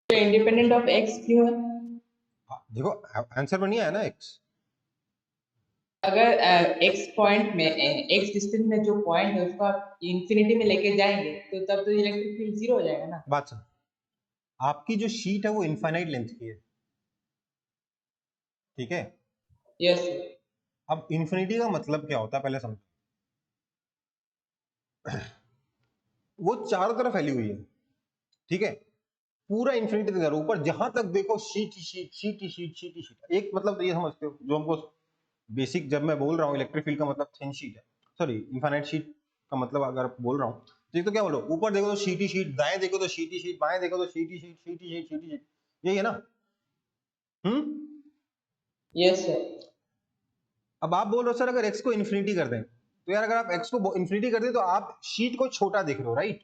Independent of x क्यों है? देखो आंसर में नहीं आया ना एक्स. अगर एक्स पॉइंट में एक्स डिस्टेंस में जो पॉइंट है उसको आप इंफिनिटी में लेके जाएंगे तो तब तो इलेक्ट्रिक फील्ड जीरो हो जाएगा ना. बात सुन, आपकी जो शीट है वो इनफाइनाइट लेंथ की है, ठीक है? यस. अब इन्फिनिटी का मतलब क्या होता है पहले समझो. वो चारों तरफ फैली हुई है, ठीक है? पूरा इन्फिनिटी तक, ऊपर जहां तक देखो शीट ही शीट, शीट ही शीट, शीट ही शीट. एक मतलब तो ये समझते हो जो हमको बेसिक, जब मैं बोल रहा हूँ इलेक्ट्रिक फील्ड का मतलब थिन शीट है, सॉरी इनफाइनाइट शीट का मतलब अगर बोल रहा हूँ तो क्या बोलो, ऊपर देखो तो शीट ही शीट, दाएं देखो तो शीट ही शीट, बाएं देखो तो शीट ही शीट, शीट ही शीट, शीट ही शीट, यही है ना? Yes sir. अब आप बोल रहे हो सर अगर x को इन्फिनिटी कर दें, तो यार अगर आप x को इन्फिनिटी कर दें तो आप शीट को छोटा देख रहे हो, राइट?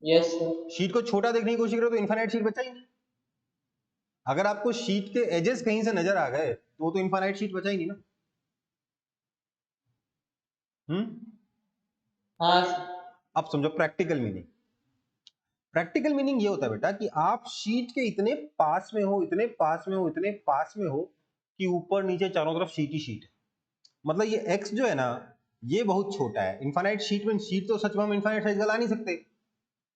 Yes sir. शीट को छोटा देखने की कोशिश करो तो इनफाइनाइट शीट बचा ही नहीं। अगर आपको शीट के एजेस कहीं से नजर आ गए तो वो तो इनफाइनाइट शीट बचा ही नहीं ना। हाँ सर। अब समझो प्रैक्टिकल मीनिंग। प्रैक्टिकल मीनिंग ये होता है बेटा कि आप शीट के इतने पास में हो, इतने पास में हो, इतने पास में हो कि ऊपर नीचे चारों तरफ शीट ही शीट है। मतलब ये x जो है ना, ये बहुत छोटा है। इनफाइनाइट शीट में शीट तो सच में हम इनफाइनाइट साइज का ला नहीं सकते,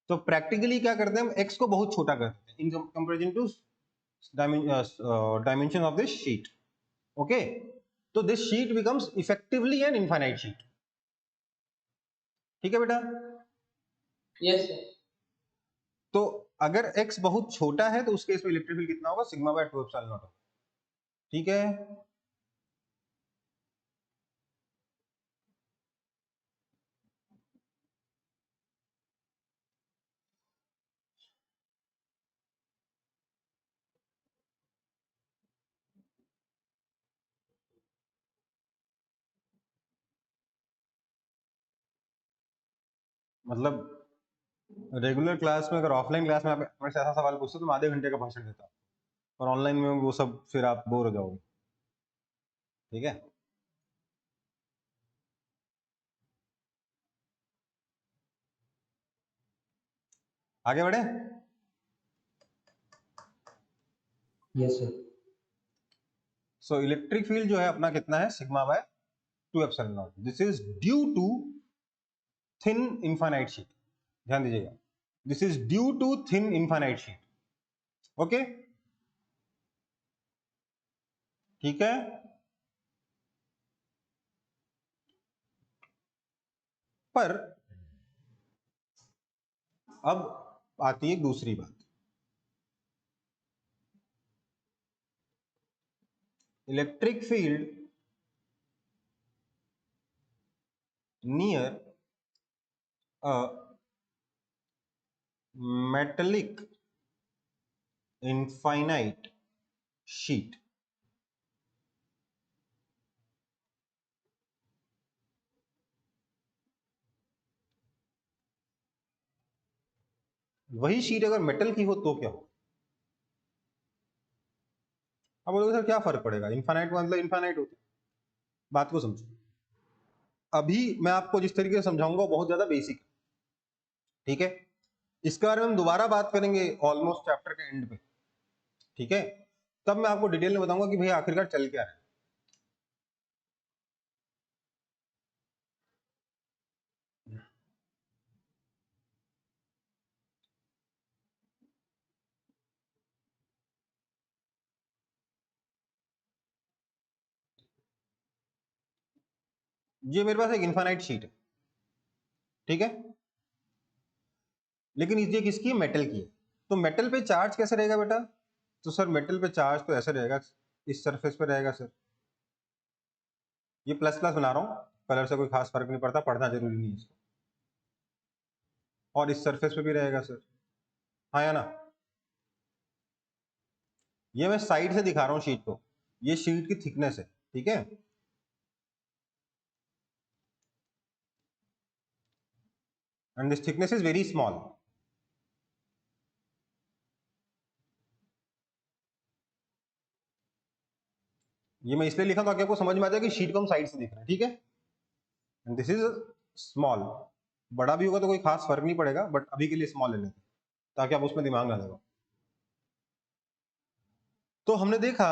तो प्रैक्टिकली क्या करते हैं हम x को बहुत छोटा कर देते हैं in comparison to dimension of this sheet. Okay, तो this sheet becomes effectively an infinite sheet. ठीक है बेटा? Yes sir. तो अगर x बहुत छोटा है तो उस केस में इलेक्ट्रिक फील्ड कितना होगा? Sigma by 2 epsilon naught. ठीक है, मतलब रेगुलर क्लास में, अगर ऑफलाइन क्लास में आप मेरे से ऐसा सवाल पूछते तो मैं आधे घंटे का भाषण देता, और ऑनलाइन में वो सब फिर आप बोर हो जाओगे। ठीक है, आगे बढ़े। Yes sir. So electric field जो है अपना कितना है? Sigma by 2 epsilon naught. This is due to thin infinite sheet. ध्यान दीजिएगा, this is due to thin infinite sheet. Okay, ठीक है। पर अब आती है दूसरी बात। Electric field near a metallic infinite sheet वही शीट अगर मेटल की हो तो क्या हो? अब बोलोगे सर क्या फर्क पड़ेगा, इनफाइनाइट मतलब इनफाइनाइट होती है। बात को समझो, अभी मैं आपको जिस तरीके से समझाऊंगा बहुत ज्यादा बेसिक, ठीक है? इसके बारे में हम दोबारा बात करेंगे ऑलमोस्ट चैप्टर के एंड पे, ठीक है? तब मैं आपको डिटेल में बताऊंगा कि भैया आखिरकार चल क्या रहा है। ये मेरे पास एक इनफाइनाइट शीट है, ठीक है? लेकिन ये किसकी है? मेटल की है। तो मेटल पे चार्ज कैसे रहेगा बेटा? तो सर मेटल पे चार्ज तो ऐसे रहेगा, इस सरफेस पे रहेगा सर। ये प्लस प्लस बना रहा हूँ, कलर से कोई खास फर्क नहीं पड़ता, पढ़ना जरूरी नहीं है इसको। और इस सरफेस पे भी रहेगा सर, हाँ या ना? ये मैं साइड से दिखा रहा हूँ शीट को, ये शीट की थिकनेस है, ठीक है? And this thickness is very small. ये मैं इसलिए लिखा ताकि आपको समझ में आ जाए कि शीट को हम साइड से देख रहे हैं, ठीक है? And this is small. बड़ा भी होगा तो कोई खास फर्क नहीं पड़ेगा, बट अभी के लिए स्मॉल ले लेते हैं ताकि आप उसमें दिमाग ना लगाओ। तो हमने देखा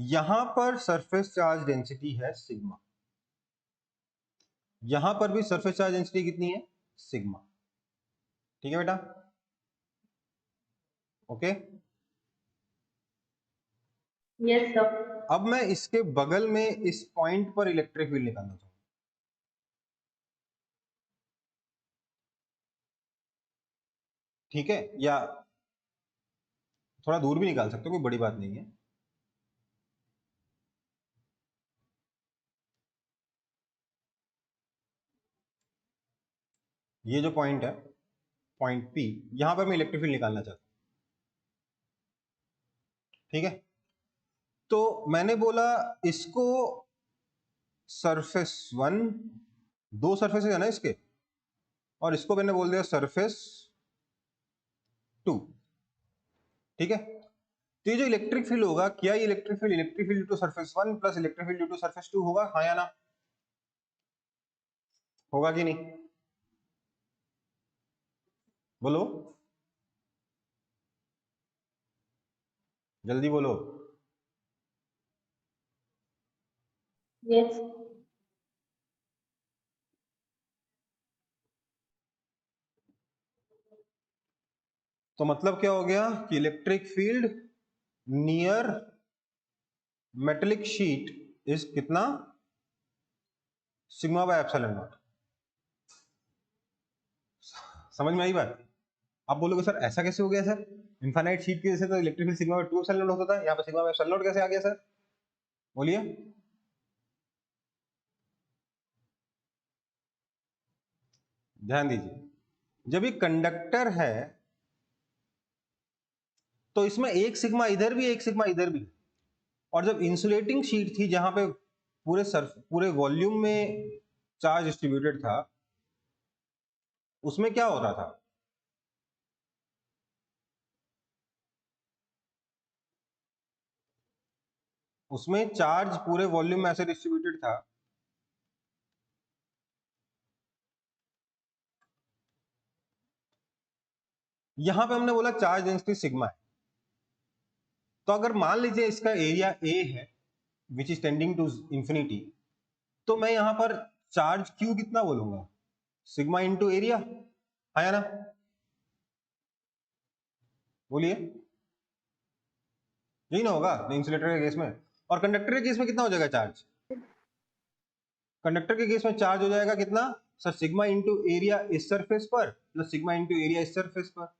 यहां पर सरफेस चार्ज डेंसिटी है सिग्मा, यहां पर भी सरफेस चार्ज डेंसिटी कितनी है? सिग्मा। ठीक है बेटा? ओके। Yes sir. अब मैं इसके बगल में इस पॉइंट पर इलेक्ट्रिक फील्ड निकालना चाहूंगा, ठीक है? या थोड़ा दूर भी निकाल सकते हो, कोई बड़ी बात नहीं है। ये जो पॉइंट है, पॉइंट P, यहां पर मैं इलेक्ट्रिक फील्ड निकालना चाहता हूं, ठीक है। तो मैंने बोला इसको सरफेस 1, 2 सरफेस है ना इसके, और इसको मैंने बोल दिया सरफेस 2, ठीक है। तो ये जो इलेक्ट्रिक फील्ड होगा, क्या ये electric field due to surface 1 plus electric field due to surface 2 होगा, हाँ या ना? होगा कि नहीं, बोलो जल्दी बोलो। Yes. तो मतलब क्या हो गया कि electric field near metallic sheet is कितना, सिग्मा बाय एप्सिलॉन नॉट। समझ में आई बात? आप बोलोगे सर ऐसा कैसे हो गया सर, इनफाइनाइट शीट की वजह से तो electric field sigma by 2 epsilon not होता था, यहाँ पे सिग्मा बाय एप्सिलॉन नॉट कैसे आ गया सर, बोलिए। ध्यान दीजिए, जब ये कंडक्टर है तो इसमें एक सिग्मा इधर भी एक सिग्मा इधर भी, और जब इंसुलेटिंग शीट थी जहां पे पूरे वॉल्यूम में चार्ज डिस्ट्रीब्यूटेड था, उसमें क्या होता था, उसमें चार्ज पूरे वॉल्यूम में ऐसे डिस्ट्रीब्यूटेड था, यहां पे हमने बोला चार्ज डेंसिटी सिग्मा है। तो अगर मान लीजिए इसका एरिया A है which is tending to infinity, तो मैं यहां पर चार्ज Q कितना बोलूंगा, सिग्मा इंटू एरिया, है ना? बोलिए, यही ना होगा इंसुलेटर के केस में। और कंडक्टर के केस में कितना हो जाएगा चार्ज, कंडक्टर के केस में चार्ज हो जाएगा कितना सर, सिग्मा इंटू एरिया इस सरफेस पर प्लस सिग्मा इंटू एरिया इस सरफेस पर,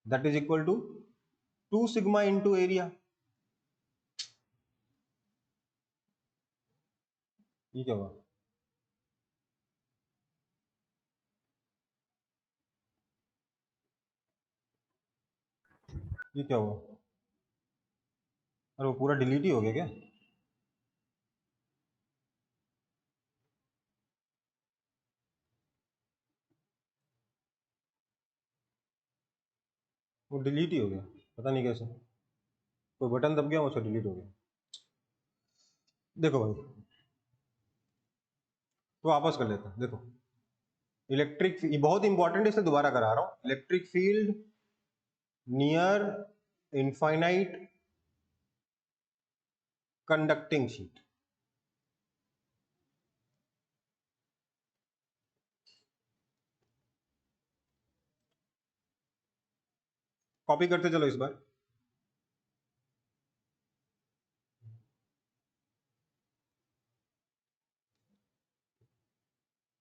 that is equal to 2 sigma into area. ये क्या हुआ, ये क्या हुआ, अरे वो पूरा डिलीट ही हो गया क्या? वो डिलीट ही हो गया, पता नहीं कैसे, कोई बटन दब गया मुझसे डिलीट हो गया। देखो भाई, तो वापस कर लेते हैं। देखो इलेक्ट्रिक, ये बहुत इंपॉर्टेंट है इसलिए दोबारा करा रहा हूं, electric field near infinite conducting sheet, copy करते चलो इस बार।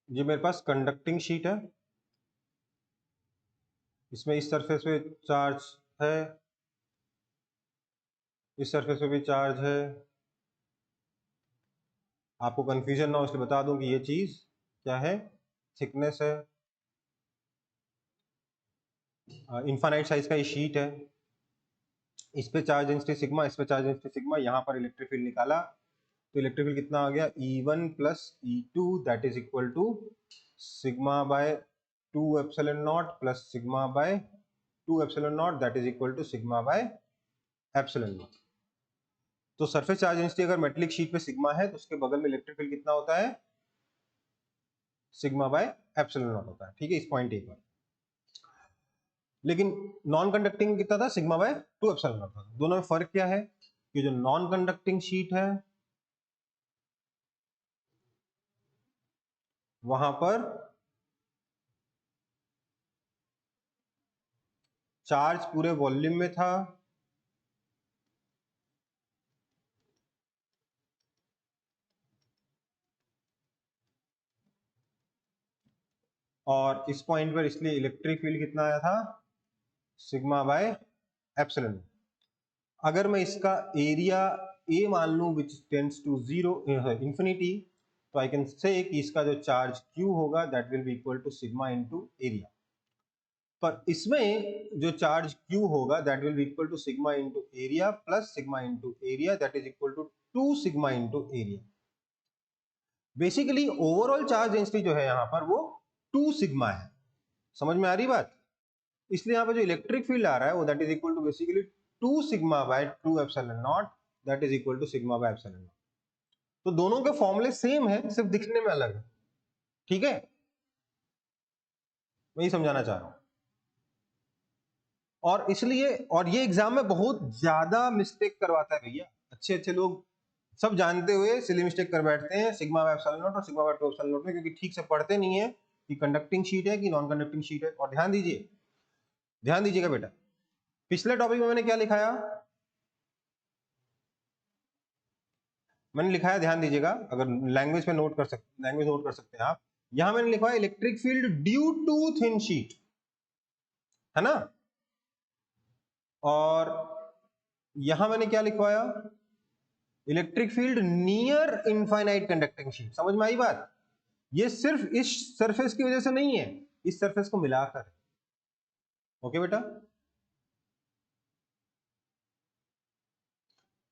ये मेरे पास कंडक्टिंग शीट है, इसमें इस सरफेस पे चार्ज है, इस सरफेस पे भी चार्ज है। आपको कंफ्यूजन ना हो इसलिए बता दूं कि ये चीज क्या है, थिकनेस है, इनफाइनाइट साइज का ये शीट है, इस पे चार्ज डेंसिटी सिग्मा, इस पे चार्ज डेंसिटी सिग्मा, यहाँ पर इलेक्ट्रिक फील्ड निकाला तो इलेक्ट्रिक फील्ड कितना आ गया, E1 plus E2 that is equal to sigma by 2 epsilon naught plus sigma by 2 epsilon naught that is equal to sigma by epsilon naught. तो surface charge density अगर metallic sheet पे sigma है तो उसके बगल में इलेक्ट्रिक फील्ड कितना होता है, सिग्मा बाय एप्सिलॉन नॉट होता है, ठीक है, इस पॉइंट ए पर। लेकिन नॉन कंडक्टिंग कितना था, सिग्मा बाय 2 एप्सिलॉन नॉट था। दोनों में फर्क क्या है कि जो नॉन कंडक्टिंग शीट है वहां पर चार्ज पूरे वॉल्यूम में था, और इस पॉइंट पर इसलिए इलेक्ट्रिक फील्ड कितना आया था, सिग्मा बाय एप्सिलॉन। अगर मैं इसका एरिया ए मान लूं विच टेंड्स टू 0 इंफिनिटी, तो आई कैन से कि इसका जो चार्ज Q होगा that will be equal to sigma into area. पर इसमें जो चार्ज Q होगा that will be equal to sigma into area plus sigma into area that is equal to 2 sigma into area. Basically overall charge density जो है यहाँ पर वो 2 sigma है। समझ में आ रही बात? इसलिए यहाँ पर जो इलेक्ट्रिक फील्ड आ रहा है वो that is equal to basically 2 sigma by 2 epsilon naught that is equal to sigma by epsilon naught. तो दोनों के फॉर्मूले सेम है, सिर्फ दिखने में अलग है। ठीक है, मैं ये समझाना चाह रहा हूं। और इसलिए और ये एग्जाम में बहुत ज्यादा मिस्टेक करवाता है भैया। अच्छे अच्छे लोग सब जानते हुए सिली मिस्टेक कर बैठते हैं सिग्मा बाय एप्सिलॉन नॉट और सिग्मा बाय 2 एप्सिलॉन नॉट में, क्योंकि ठीक से पढ़ते नहीं है कि कंडक्टिंग शीट है कि नॉन कंडक्टिंग शीट है। और ध्यान दीजिएगा बेटा, पिछले टॉपिक में मैंने क्या लिखाया, मैंने लिखा है, ध्यान दीजिएगा, अगर लैंग्वेज में नोट कर सकते हैं आप। यहां मैंने लिखा है electric field due to thin sheet, है ना। और यहां मैंने क्या लिखवाया, electric field near infinite conducting sheet. समझ में आई बात? ये सिर्फ इस सरफेस की वजह से नहीं है, इस सरफेस को मिलाकर। ओके बेटा,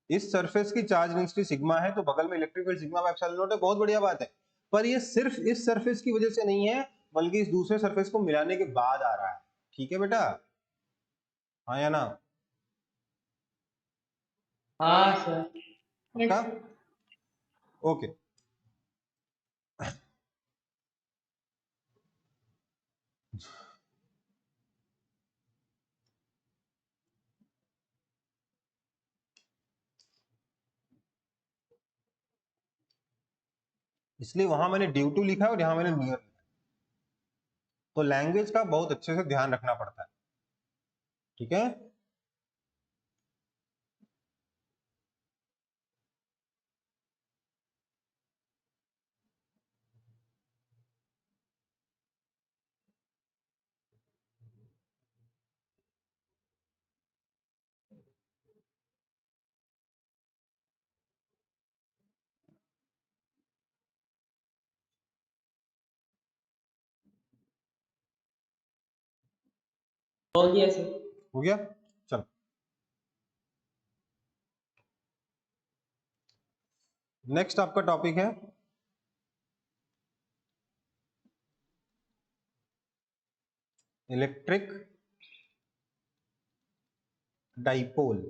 इस सरफेस की चार्ज डेंसिटी सिग्मा है तो बगल में electric field sigma by epsilon not है, बहुत बढ़िया बात है। पर ये सिर्फ इस सरफेस की वजह से नहीं है, बल्कि इस दूसरे सरफेस को मिलाने के बाद आ रहा है। ठीक है बेटा, हाँ या ना? हाँ सर। पक्का? ओके। इसलिए वहां मैंने ड्यू टू लिखा है और यहां मैंने नियर लिखा है। तो लैंग्वेज का बहुत अच्छे से ध्यान रखना पड़ता है। ठीक है, हो गया सर। हो गया। चलो नेक्स्ट आपका टॉपिक है इलेक्ट्रिक डाइपोल।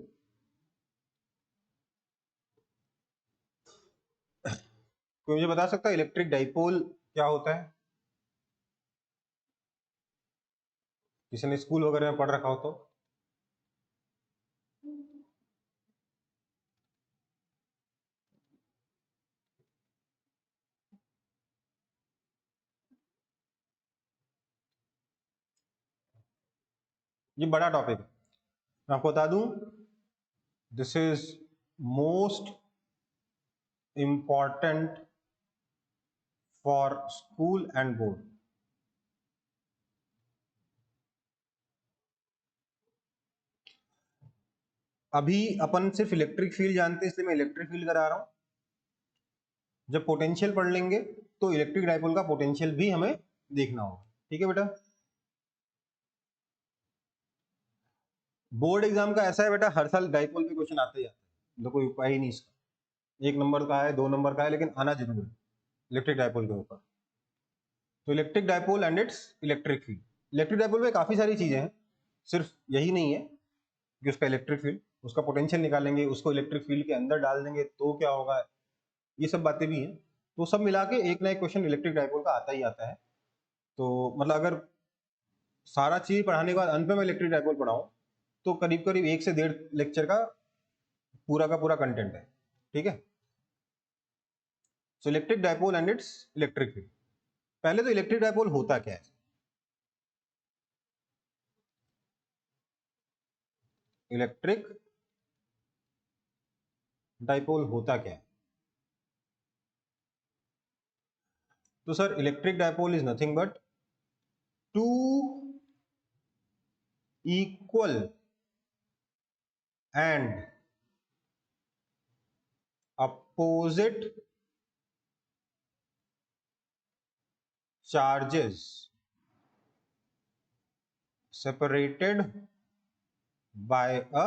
कोई मुझे बता सकता है इलेक्ट्रिक डाइपोल क्या होता है? किसी ने स्कूल वगैरह में पढ़ रखा हो तो। ये बड़ा टॉपिक है, मैं आपको बता दूं, this is most important for school and board. अभी अपन सिर्फ इलेक्ट्रिक फील्ड जानते हैं, इसलिए मैं इलेक्ट्रिक फील्ड करा रहा हूं। जब पोटेंशियल पढ़ लेंगे तो इलेक्ट्रिक डाइपोल का पोटेंशियल भी हमें देखना होगा। ठीक है बेटा, बोर्ड एग्जाम का ऐसा है बेटा, हर साल डाइपोल पे क्वेश्चन आते ही आते हैं, तो कोई उपाय ही नहीं इसका। 1 नंबर का है, 2 नंबर का है, लेकिन आना जरूर है इलेक्ट्रिक डाइपोल के ऊपर। तो electric dipole and it's electric field. Electric dipole में काफी सारी चीजें हैं, सिर्फ यही नहीं है कि उसका इलेक्ट्रिक फील्ड, उसका पोटेंशियल निकालेंगे, उसको इलेक्ट्रिक फील्ड के अंदर डाल देंगे तो क्या होगा, ये सब बातें भी हैं। तो सब मिला के एक ना एक क्वेश्चन इलेक्ट्रिक डाइपोल का आता ही आता है। तो मतलब अगर सारा चीज पढ़ाने के बाद अंत में मैं इलेक्ट्रिक डाइपोल पढ़ाऊं तो करीब करीब 1 से 1.5 लेक्चर का पूरा कंटेंट है। ठीक है, so electric dipole and it's electric field. पहले तो इलेक्ट्रिक डाइपोल होता क्या है? इलेक्ट्रिक डाइपोल होता क्या है? तो sir electric dipole is nothing but two equal and opposite charges separated by a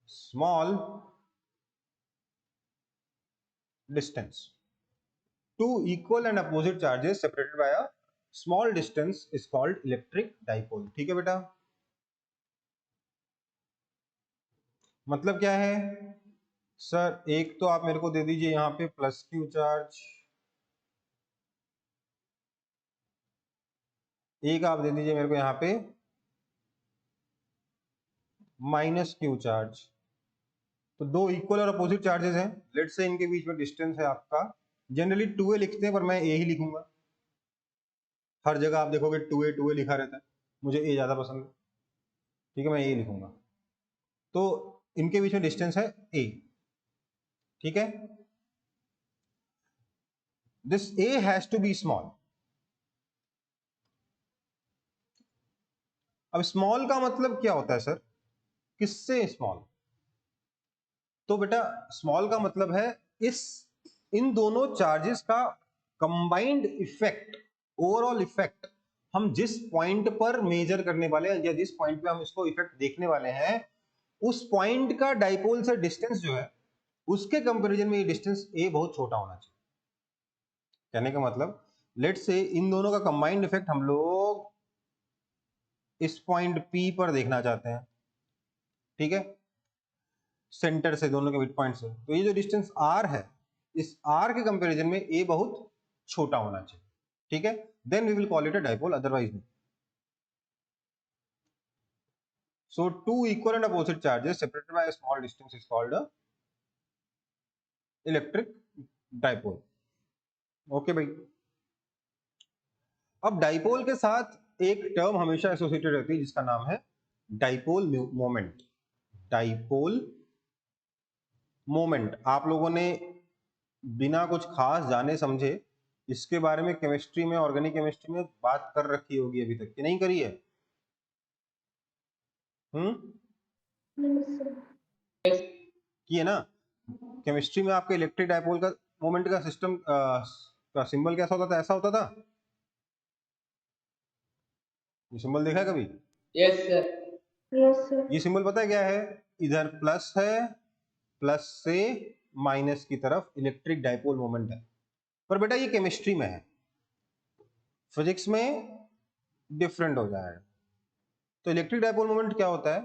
small distance. Two equal and opposite charges separated by a small distance is called electric dipole. ठीक है बेटा, मतलब क्या है सर? एक तो आप मेरे को दे दीजिए यहाँ पे प्लस क्यू चार्ज, एक आप दे दीजिए मेरे को यहाँ पे माइनस क्यू चार्ज। तो दो इक्वल और अपोजिट चार्जेस हैं, लेट्स से इनके बीच में डिस्टेंस है आपका, जनरली 2a लिखते हैं पर मैं a ही लिखूंगा। हर जगह आप देखोगे 2a लिखा रहता है, मुझे a ज्यादा पसंद है, ठीक है, मैं a लिखूंगा। तो इनके बीच में डिस्टेंस है a, ठीक है। This a has to be small. अब स्मॉल का मतलब क्या होता है सर? किससे स्मॉल? तो बेटा स्मॉल का मतलब है इन दोनों चार्जेस का कंबाइंड इफेक्ट, ओवरऑल इफेक्ट हम जिस पॉइंट पर मेजर करने वाले हैं या जिस पॉइंट पे हम इसको इफेक्ट देखने वाले हैं, उस पॉइंट का डाइपोल से डिस्टेंस जो है उसके कंपैरिजन में ये डिस्टेंस a बहुत छोटा होना चाहिए। कहने का मतलब लेट्स से इन दोनों का कंबाइंड इफेक्ट हम लोग इस पॉइंट P पर देखना चाहते हैं, ठीक है, सेंटर से, दोनों के मिड पॉइंट से। तो ये जो डिस्टेंस r है, इस r के कंपैरिजन में a बहुत छोटा होना चाहिए, ठीक है। Then we will call it a dipole, otherwise नहीं। So two equal and opposite charges separated by a small distance is called a electric dipole. Okay भाई। अब डाइपोल के साथ एक टर्म हमेशा एसोसिएटेड रहती है जिसका नाम है डाइपोल मोमेंट। डाइपोल मोमेंट आप लोगों ने बिना कुछ खास जाने समझे इसके बारे में केमिस्ट्री में, ऑर्गेनिक केमिस्ट्री में बात कर रखी होगी अभी तक, कि नहीं करी है? की है ना? केमिस्ट्री में आपके इलेक्ट्रिक डाइपोल का मोमेंट का सिस्टम का सिंबल कैसा होता था? ऐसा होता था। ये सिंबल देखा है कभी? Yes sir. Yes, sir. ये सिंबल पता है क्या है? इधर प्लस है, प्लस से माइनस की तरफ इलेक्ट्रिक डाइपोल मोमेंट है। पर बेटा ये केमिस्ट्री में है, फिजिक्स में डिफरेंट हो जाएगा। तो इलेक्ट्रिक डाइपोल मोमेंट क्या होता है?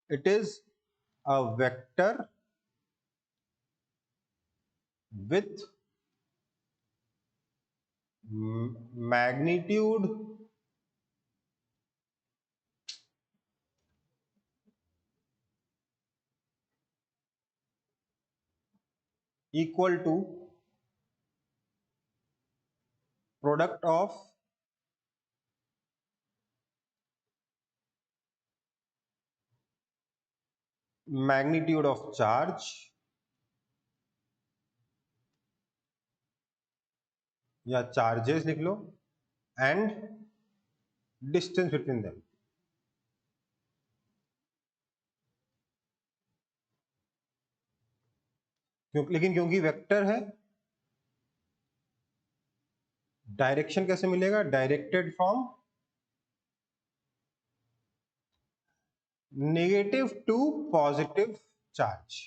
It is a vector with magnitude equal to product of magnitude of charge या चार्जेस लिख लो एंड डिस्टेंस बिटवीन देम। लेकिन क्योंकि वेक्टर है, डायरेक्शन कैसे मिलेगा? Directed from negative to positive charge.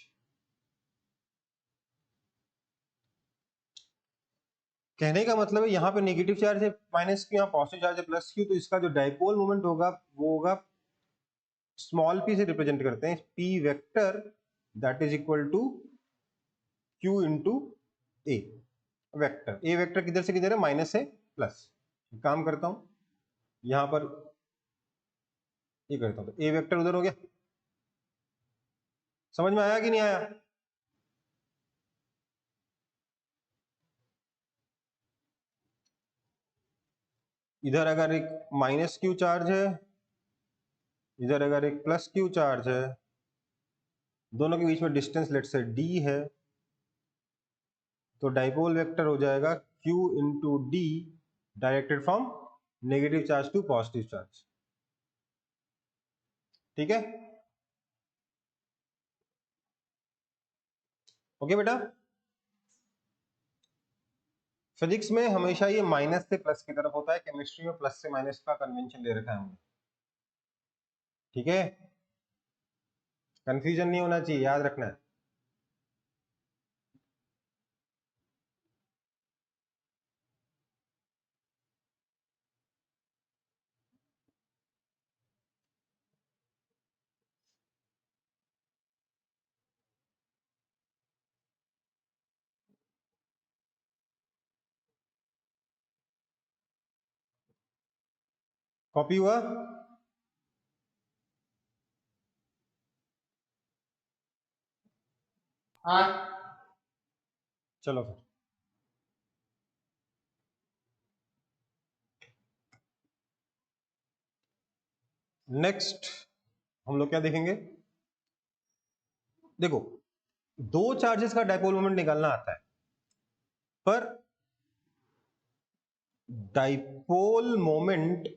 कहने का मतलब है यहाँ पे नेगेटिव चार्ज है माइनस क्यू, यहाँ पॉजिटिव चार्ज है प्लस क्यू, तो इसका जो डाइपोल मोमेंट होगा वो होगा, स्मॉल p से रिप्रेजेंट करते हैं, p vector that is equal to q into a vector. a vector किधर से किधर है? माइनस से प्लस। काम करता हूं यहां पर, ये करता हूं, तो a वेक्टर उधर हो गया। समझ में आया कि नहीं आया? इधर अगर एक माइनस क्यू चार्ज है, इधर अगर एक प्लस क्यू चार्ज है, दोनों के बीच में डिस्टेंस लेट से d है, तो डाइपोल वेक्टर हो जाएगा q into d directed from negative charge to positive charge. ठीक है, ओके बेटा। फिजिक्स में हमेशा ये माइनस से प्लस की तरफ होता है, केमिस्ट्री में प्लस से माइनस का कन्वेंशन दे रखा है हमने, ठीक है। कंफ्यूजन नहीं होना चाहिए, याद रखना है। कॉपी हुआ? हाँ चलो फिर नेक्स्ट हम लोग क्या देखेंगे। देखो, दो चार्जेस का डाइपोल मोमेंट निकालना आता है, पर डाइपोल मोमेंट,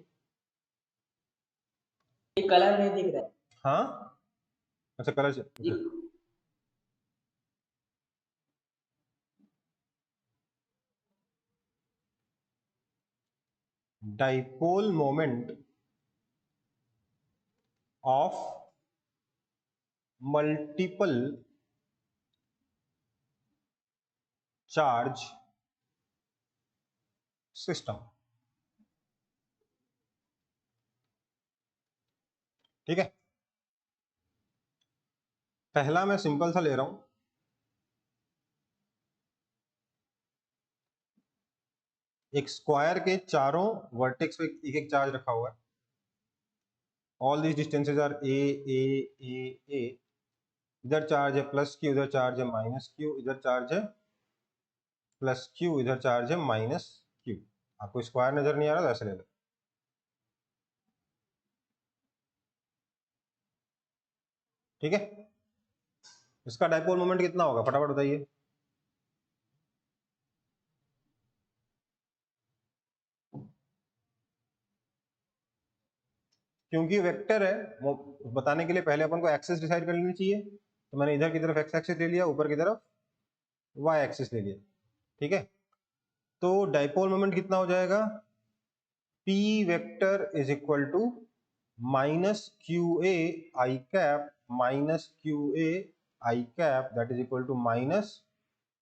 ये कलर नहीं दिख रहा है। हाँ अच्छा कलर, ये dipole moment of multiple charge system, ठीक है। पहला मैं सिंपल सा ले रहा हूं, एक स्क्वायर के चारों वर्टेक्स पे एक एक चार्ज रखा हुआ है। All these distances R A ए ए ए। इधर चार्ज है प्लस क्यू, इधर चार्ज है माइनस क्यू, इधर चार्ज है प्लस क्यू, इधर चार्ज है माइनस क्यू। आपको स्क्वायर नजर नहीं आ रहा तो ऐसे ले लो, ठीक है। इसका डाइपोल मोमेंट कितना होगा फटाफट बताइए। क्योंकि वेक्टर है, वो बताने के लिए पहले अपन को एक्सिस डिसाइड कर लेनी चाहिए। तो मैंने इधर की तरफ एक्स एक्सिस ले लिया, ऊपर की तरफ वाई एक्सिस ले लिया, ठीक है। तो डाइपोल मोमेंट कितना हो जाएगा, P vector is equal to minus q a i cap minus q a i cap, that is equal to minus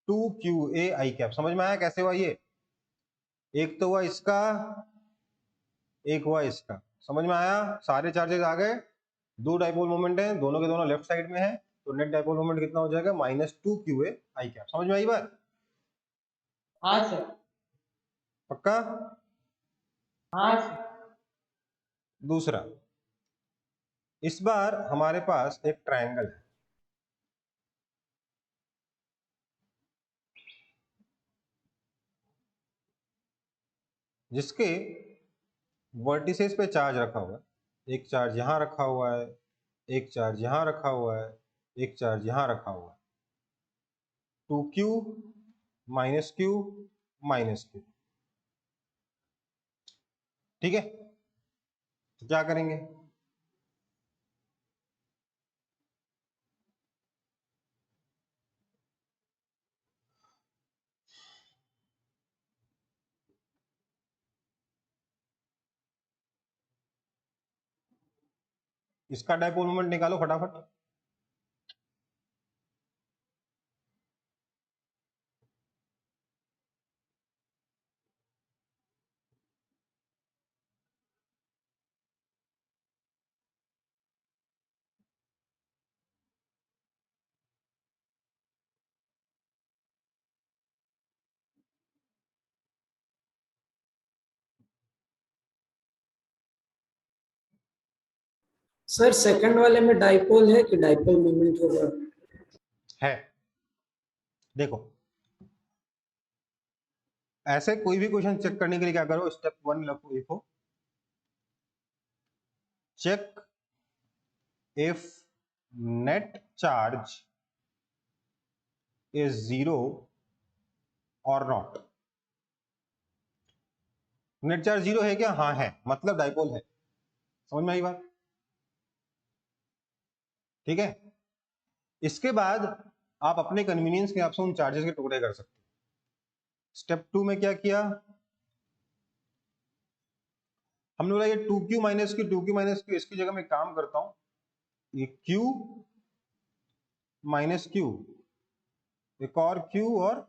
2QA i cap. समझ में आया कैसे हुआ ये? एक तो हुआ इसका, एक हुआ इसका, समझ में आया? सारे चार्जेस आ गए, दो डाइपोल मोमेंट है, दोनों के दोनों लेफ्ट साइड में है, तो नेट डाइपोल मोमेंट कितना हो जाएगा, -2QA आई कैप। समझ में आई बात? हाँ सर। पक्का? हाँ सर। दूसरा, इस बार हमारे पास एक ट्रायंगल है, जिसके वर्टिसेस पे चार्ज रखा हुआ है। एक चार्ज यहां रखा हुआ है, एक चार्ज यहां रखा हुआ है, एक चार्ज यहां रखा हुआ है। 2Q minus Q minus Q, ठीक है। तो क्या करेंगे, इसका डाइपोल मोमेंट निकालो फटाफट। सर सेकंड वाले में डाइपोल है कि डाइपोल मोमेंट होगा? है, देखो ऐसे कोई भी क्वेश्चन चेक करने के लिए क्या करो, स्टेप 1 लिखो, check if net charge is 0 और नॉट। नेट चार्ज 0 है क्या? हाँ है, मतलब डाइपोल है। समझ में आई बात? ठीक है। इसके बाद आप अपने कन्वीनियंस के हिसाब से उन चार्जेस के टुकड़े कर सकते हो। स्टेप 2 में क्या किया हमने, बोला ये 2q माइनस क्यू, इसकी जगह मैं काम करता हूं, ये q माइनस क्यू, एक और q और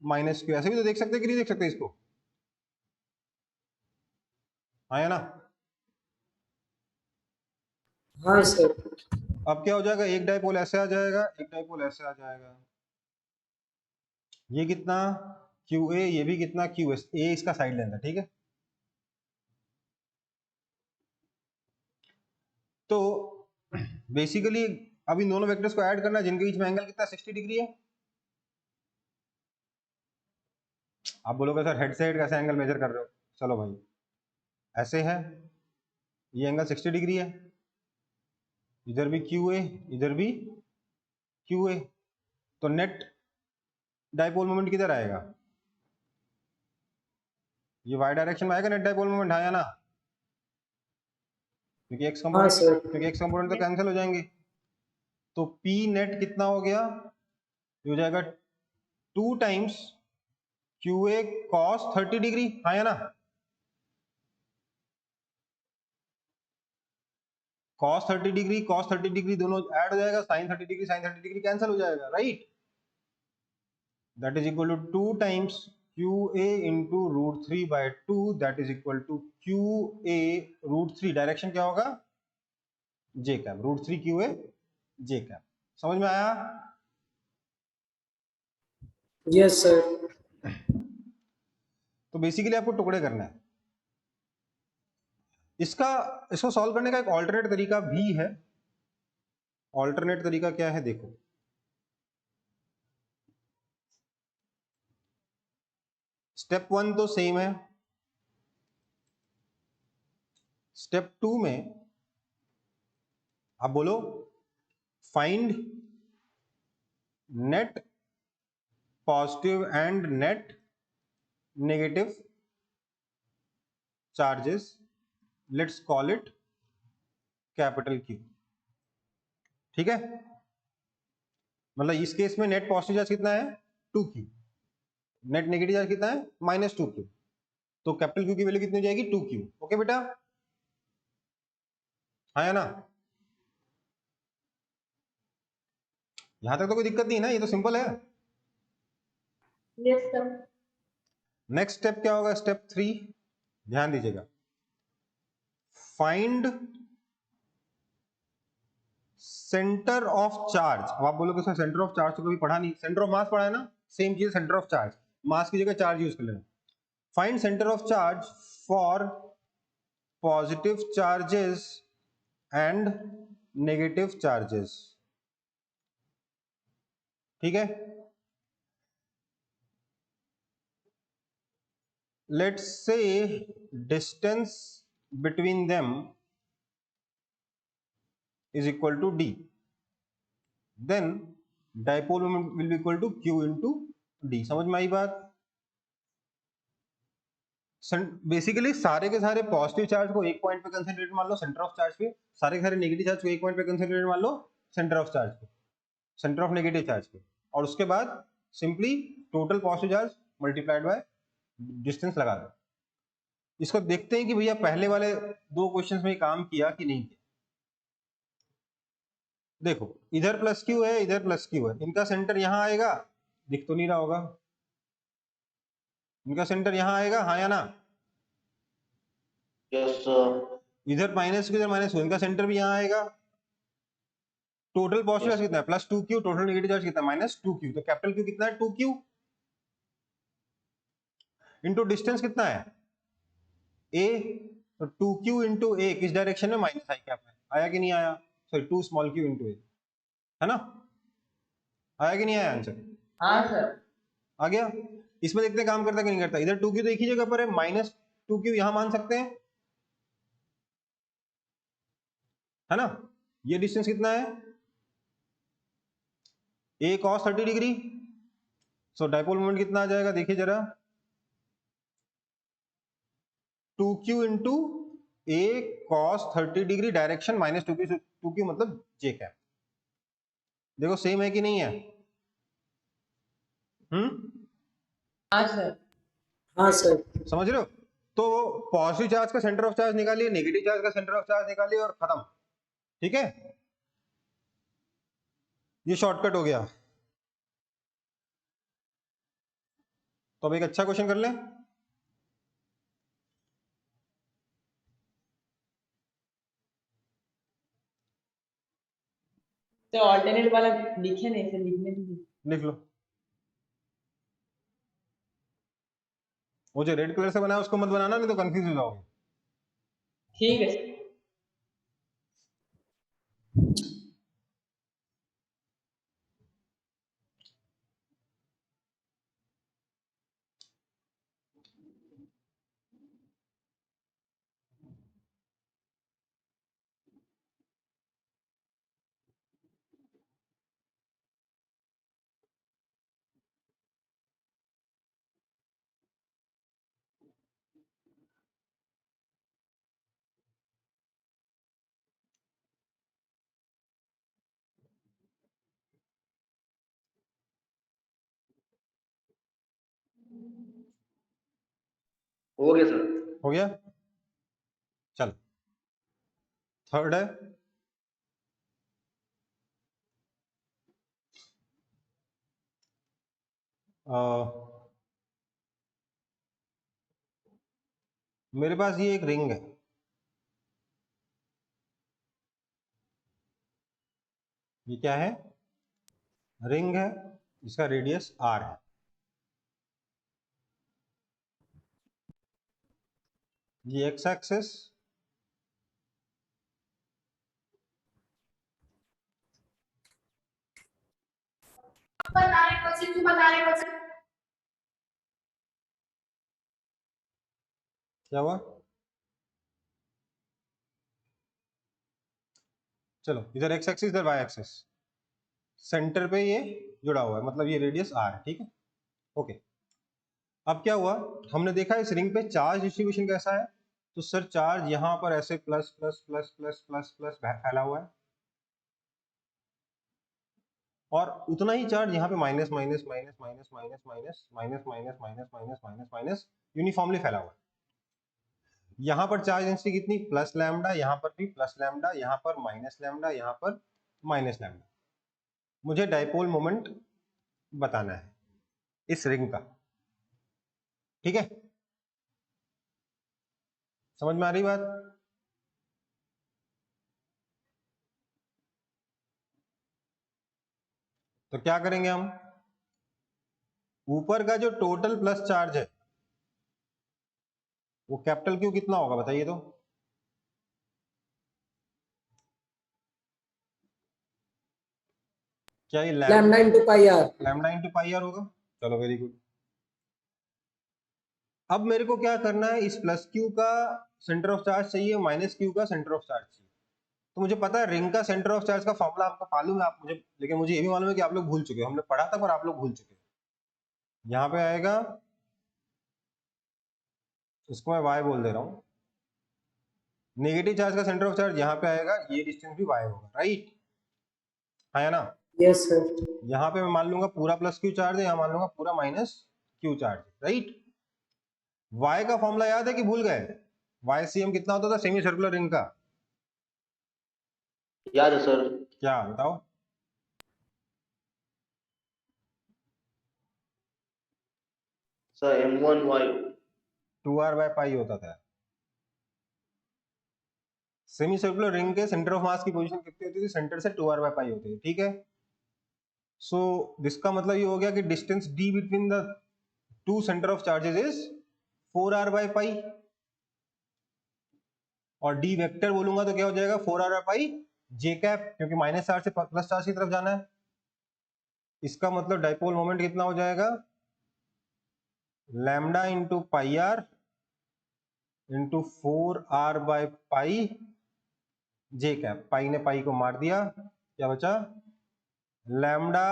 माइनस क्यू, ऐसे भी तो देख सकते हैं कि नहीं देख सकते इसको, हाँ या ना। हाँ सर। अब क्या हो जाएगा, एक डाइपोल ऐसे आ जाएगा, एक डाइपोल ऐसे आ जाएगा, ये कितना QA, ये भी कितना QS, A इसका साइड लेंथ है, ठीक है। तो बेसिकली अब इन दोनों वेक्टर्स को ऐड करना है जिनके बीच में एंगल कितना 60 डिग्री है। आप बोलोगे सर हेड से हेड कैसे एंगल मेजर कर रहे हो, चलो भाई ऐसे है, ये एंगल 60 डिग्री है, इधर भी QA इधर भी QA, तो नेट डाइपोल मोमेंट किधर आएगा, ये y डायरेक्शन में आएगा नेट डाइपोल मोमेंट, हाँ या ना, क्योंकि x कंपोनेंट तो कैंसिल हो जाएंगे। तो P नेट कितना हो गया, ये हो जाएगा 2 टाइम्स QA cos 30 डिग्री, हाँ या ना, cos 30 डिग्री दोनों ऐड हो जाएगा, sin 30 डिग्री कैंसिल हो जाएगा, right. That is equal to 2 times QA into √3/2, that is equal to QA √3, direction क्या होगा J cap, √3 QA J cap, समझ में आया। Yes sir. तो बेसिकली आपको टुकड़े करना है, इसको सॉल्व करने का एक ऑल्टरनेट तरीका भी है। ऑल्टरनेट तरीका क्या है, देखो स्टेप 1 तो सेम है, स्टेप 2 में आप बोलो find net positive and net negative charges, let's call it capital Q, ठीक है। मतलब इस केस में नेट पॉजिटिव चार्ज कितना है 2Q, नेट नेगेटिव चार्ज कितना है -2Q, तो कैपिटल Q की वैल्यू कितनी हो जाएगी 2Q, ओके बेटा, हाँ या ना। यहां तक तो कोई दिक्कत नहीं है ना, ये तो सिंपल है। Yes, sir. नेक्स्ट स्टेप क्या होगा, स्टेप 3, ध्यान दीजिएगा, फाइंड सेंटर ऑफ चार्ज। अब आप बोलोगे सर सेंटर ऑफ चार्ज तो कभी पढ़ा नहीं, सेंटर ऑफ मास पढ़ा है ना, सेम चीज सेंटर ऑफ चार्ज, मास की जगह चार्ज यूज कर लेना। Find centre of charge for positive charges and negative charges, ठीक है। Let's say distance between them is equal to D, then dipole moment will be equal to Q into D, समझ में आई बात। Basically सारे के सारे पॉजिटिव चार्ज को एक पॉइंट पे कंसंट्रेट मान लो सेंटर ऑफ चार्ज पे, सारे के सारे नेगेटिव चार्ज को एक पॉइंट पे कंसंट्रेट मान लो सेंटर ऑफ चार्ज पे, सेंटर ऑफ नेगेटिव चार्ज पे, और उसके बाद simply total positive charge multiplied by distance लगा दो। इसको देखते हैं कि भैया पहले वाले 2 क्वेश्चंस में काम किया कि नहीं किया। देखो इधर +Q है, इधर +Q है, इनका सेंटर यहां आएगा, दिख तो नहीं रहा होगा, इनका सेंटर यहां आएगा, हाँ या ना। यस इधर -Q इधर -Q, इनका सेंटर भी यहां आएगा। टोटल पॉजिटिव चार्ज कितना है +2Q, टोटल नेगेटिव चार्ज कितना है -2Q, तो कैपिटल Q कितना है 2Q इंटू डिस्टेंस कितना है A, तो 2Q इंटू A किस डायरेक्शन में माइनस आई कैप है, आया कि नहीं आया, sorry 2 small q into A, है ना, आया कि नहीं आया आंसर, हाँ सर। आ गया। इसमें देखते हैं काम करता कि नहीं करता। इधर 2Q तो एक ही जगह पर है, -2Q यहां मान सकते हैं, है ना। ये डिस्टेंस कितना है A cos 30 degree, so dipole moment कितना आ जाएगा देखिए जरा 2Q into A cos 30 degree, direction -2Q, 2Q मतलब J कैप। देखो सेम है कि नहीं है, हाँ सर। हाँ सर। समझ रहे हो? तो पॉजिटिव चार्ज का सेंटर ऑफ चार्ज निकालिए, नेगेटिव चार्ज का सेंटर ऑफ चार्ज निकालिए और खत्म। ठीक है, ये शॉर्टकट हो गया। तो अब एक अच्छा क्वेश्चन कर लें। तो ऑल्टरनेट वाला लिखे नहीं सर, लिखने दीजिए। लिख लो। वो जो रेड कलर से बना है उसको मत बनाना, नहीं तो कंफ्यूज हो जाओगे। ठीक है सर। हो गया सर। हो गया, चल थर्ड है। मेरे पास ये एक रिंग है, ये क्या है? रिंग है, इसका रेडियस r है। ये x एक्सिस, क्या हुआ? चलो इधर x एक्सिस, इधर y एक्सिस, सेंटर पे ये जुड़ा हुआ है, मतलब ये रेडियस r है। ठीक है, ओके। अब क्या हुआ, हमने देखा इस रिंग पे चार्ज डिस्ट्रीब्यूशन कैसा है। तो सर चार्ज यहाँ पर ऐसे plus plus plus plus plus plus फैला हुआ है, और उतना ही चार्ज यहाँ पे minus minus minus minus minus minus minus minus minus minus minus minus uniformly फैला हुआ है। यहाँ पर चार्ज डेंसिटी कितनी? प्लस लैम्डा, यहाँ पर भी प्लस लैम्डा, यहाँ पर माइनस लैम्डा, यहाँ पर माइनस लैम्डा। मुझे डाइपोल मोमेंट बताना है इस रिंग का। ठीक है, समझ में आ रही बात? तो क्या करेंगे हम, ऊपर का जो टोटल प्लस चार्ज है वो कैपिटल क्यू कितना होगा बताइए तो? क्या ये lambda into pi r. Lambda into pi r होगा? चलो वेरी गुड। अब मेरे को क्या करना है, इस प्लस क्यू का सेंटर ऑफ चार्ज चाहिए, माइनस क्यू का सेंटर ऑफ चार्ज चाहिए। तो मुझे पता है रिंग का सेंटर ऑफ चार्ज का फॉर्मूला आपको मालूम है, आप मुझे, लेकिन मुझे ये भी मालूम है कि आप लोग भूल चुके हो। हमने पढ़ा था पर आप लोग भूल चुके हो। यहाँ पे आएगा, इसको मैं y बोल दे रहा हूँ, नेगेटिव चार्ज का सेंटर ऑफ चार्ज यहाँ पे आएगा, ये डिस्टेंस भी y होगा, राइट? हाँ या ना? Yes sir. यहाँ पे मैं मान लूंगा पूरा प्लस क्यू चार्ज है, यहाँ मान लूंगा पूरा minus q charge, right? y का फॉर्मूला याद है कि भूल गए? YCM कितना होता था सेमी सर्कुलर रिंग का? याद है सर। क्या बताओ? Sir M1Y 2r by pi होता था। सेमी सर्कुलर रिंग के सेंटर ऑफ मास की पोजीशन कितनी होती थी? सेंटर से 2r बाय पाई होती थी। ठीक है, सो इसका मतलब ये हो गया कि distance d between the two centre of charges is 4r by पाई, और d वेक्टर बोलूंगा तो क्या हो जाएगा? 4r by pi j cap, क्योंकि माइनस चार्ज से प्लस चार्ज की तरफ जाना है। इसका मतलब डाइपोल मोमेंट कितना हो जाएगा? Lambda into pi r into 4r by pi j cap. Pi ने पाई को मार दिया, क्या बचा? Lambda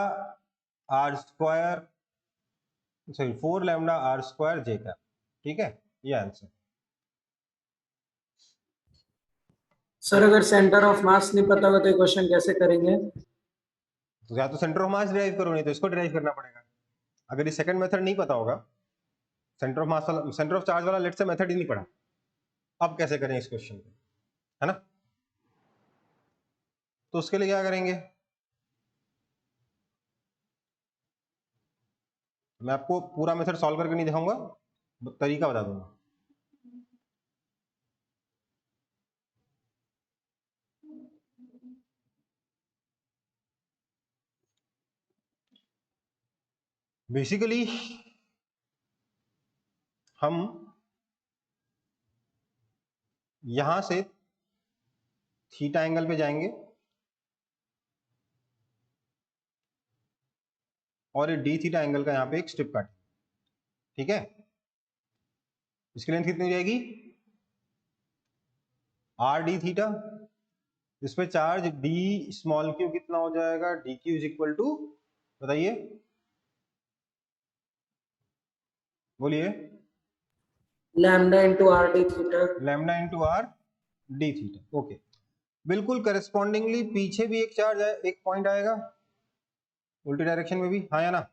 r square, sorry 4 lambda r square j cap. ठीक है, ये आंसर। सर अगर सेंटर ऑफ मास नहीं पता होगा तो ये क्वेश्चन कैसे करेंगे? तो या तो सेंटर ऑफ मास डिराइव करो, नहीं तो इसको डिराइव करना पड़ेगा। अगर ये सेकंड मेथड नहीं पता होगा सेंटर ऑफ मास वाला, सेंटर ऑफ चार्ज वाला लेट से मेथड ही नहीं पढ़ा। अब कैसे करें इस क्वेश्चन को, है ना? तो उसके लिए क्या करेंगे, मैं आपको पूरा मेथड सॉल्व करके नहीं दिखाऊंगा, तरीका बता दूंगा। बेसिकली हम यहां से थीटा एंगल पे जाएंगे और ये डी थीटा एंगल का यहाँ पे एक स्ट्रिप काट, ठीक है? इसकी लेंथ कितनी हो जाएगी, आर डी थीटा। इस पे चार्ज डी स्मॉल क्यू कितना हो जाएगा, d q is equal to, बताइए, बोलिए, lambda into r d theta. Lambda into r d theta. Okay, बिल्कुल करस्पॉन्डिंगली पीछे भी एक चार्ज है, एक पॉइंट आएगा उल्टी डायरेक्शन में भी, हाँ या ना?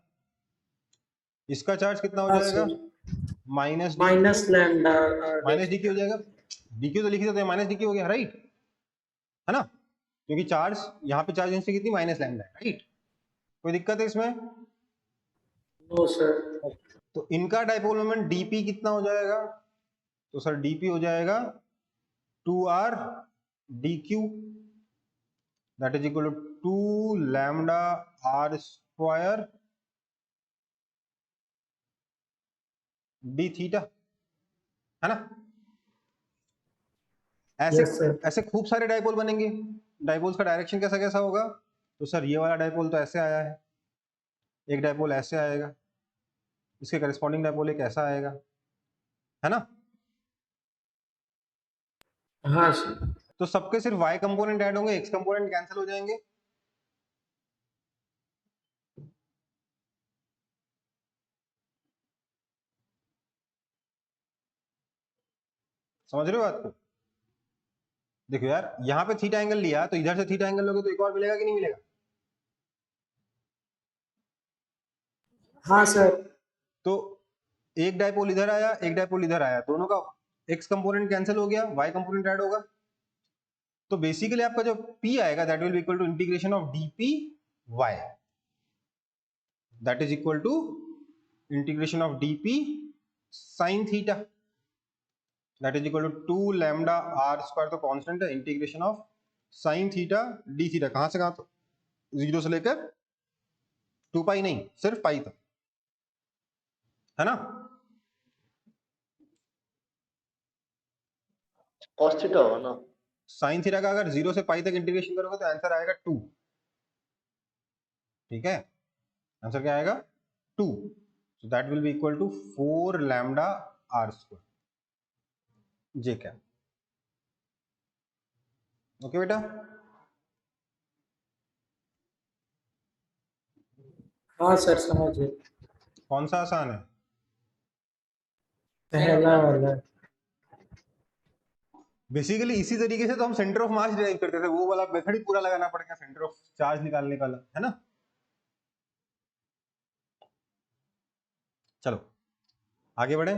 इसका चार्ज कितना हो हाँ जाएगा, sir, minus minus lambda minus D Q हो जाएगा। डी क्यू तो लिखी देते हैं, माइनस डी क्यू हो गया, राइट, है ना? क्योंकि चार्ज यहाँ पे चार्ज डेंसिटी कितनी, माइनस लैम्डा है, राइट? कोई दिक्कत है इसमें? No sir. तो इनका डाइपोल मोमेंट डीपी कितना हो जाएगा, तो सर डीपी हो जाएगा 2r dq, that is equal to 2 lambda r square d theta, है ना? ऐसे यस सर। ऐसे खूब सारे डाइपोल बनेंगे। डाइपोल्स का डायरेक्शन कैसा कैसा होगा, तो सर ये वाला डाइपोल तो ऐसे आया है, एक डाइपोल ऐसे आएगा, इसके करस्पॉन्डिंग डाइपोल एक ऐसा आएगा, है ना? हाँ सर। तो सबके सिर्फ y कंपोनेंट ऐड होंगे, x कंपोनेंट कैंसिल हो जाएंगे। समझ रहे हो बात को? देखो यार, यहाँ पे थीटा एंगल लिया तो इधर से थीटा एंगल लोगे तो एक और मिलेगा कि नहीं मिलेगा? हाँ सर। तो एक डाइपोल इधर आया, एक डाइपोल इधर आया, दोनों का x कंपोनेंट कैंसिल हो गया, y कंपोनेंट ऐड होगा। तो बेसिकली आपका जो p आएगा that will be equal to integration of dp y, that is equal to integration of dp sin theta, that is equal to 2 lambda r square, तो constant है, integration of sin theta d theta, कहां से कहां तक, 0 से लेकर 2 पाई नहीं, सिर्फ पाई तक, है ना? cos थीटा होगा ना? साइन थीटा का अगर 0 से पाई तक इंटीग्रेशन करोगे तो आंसर आएगा 2, ठीक है? आंसर क्या आएगा, 2, so that will be equal to 4 lambda r square, j क्या, ओके बेटा? हाँ सर, समझिए। कौन सा आसान है? पहला वाला। बेसिकली इसी तरीके से तो हम सेंटर ऑफ मास डिराइव करते थे, वो वाला मेथड ही पूरा लगाना पड़ेगा सेंटर ऑफ चार्ज निकालने का, है ना? चलो आगे बढ़े।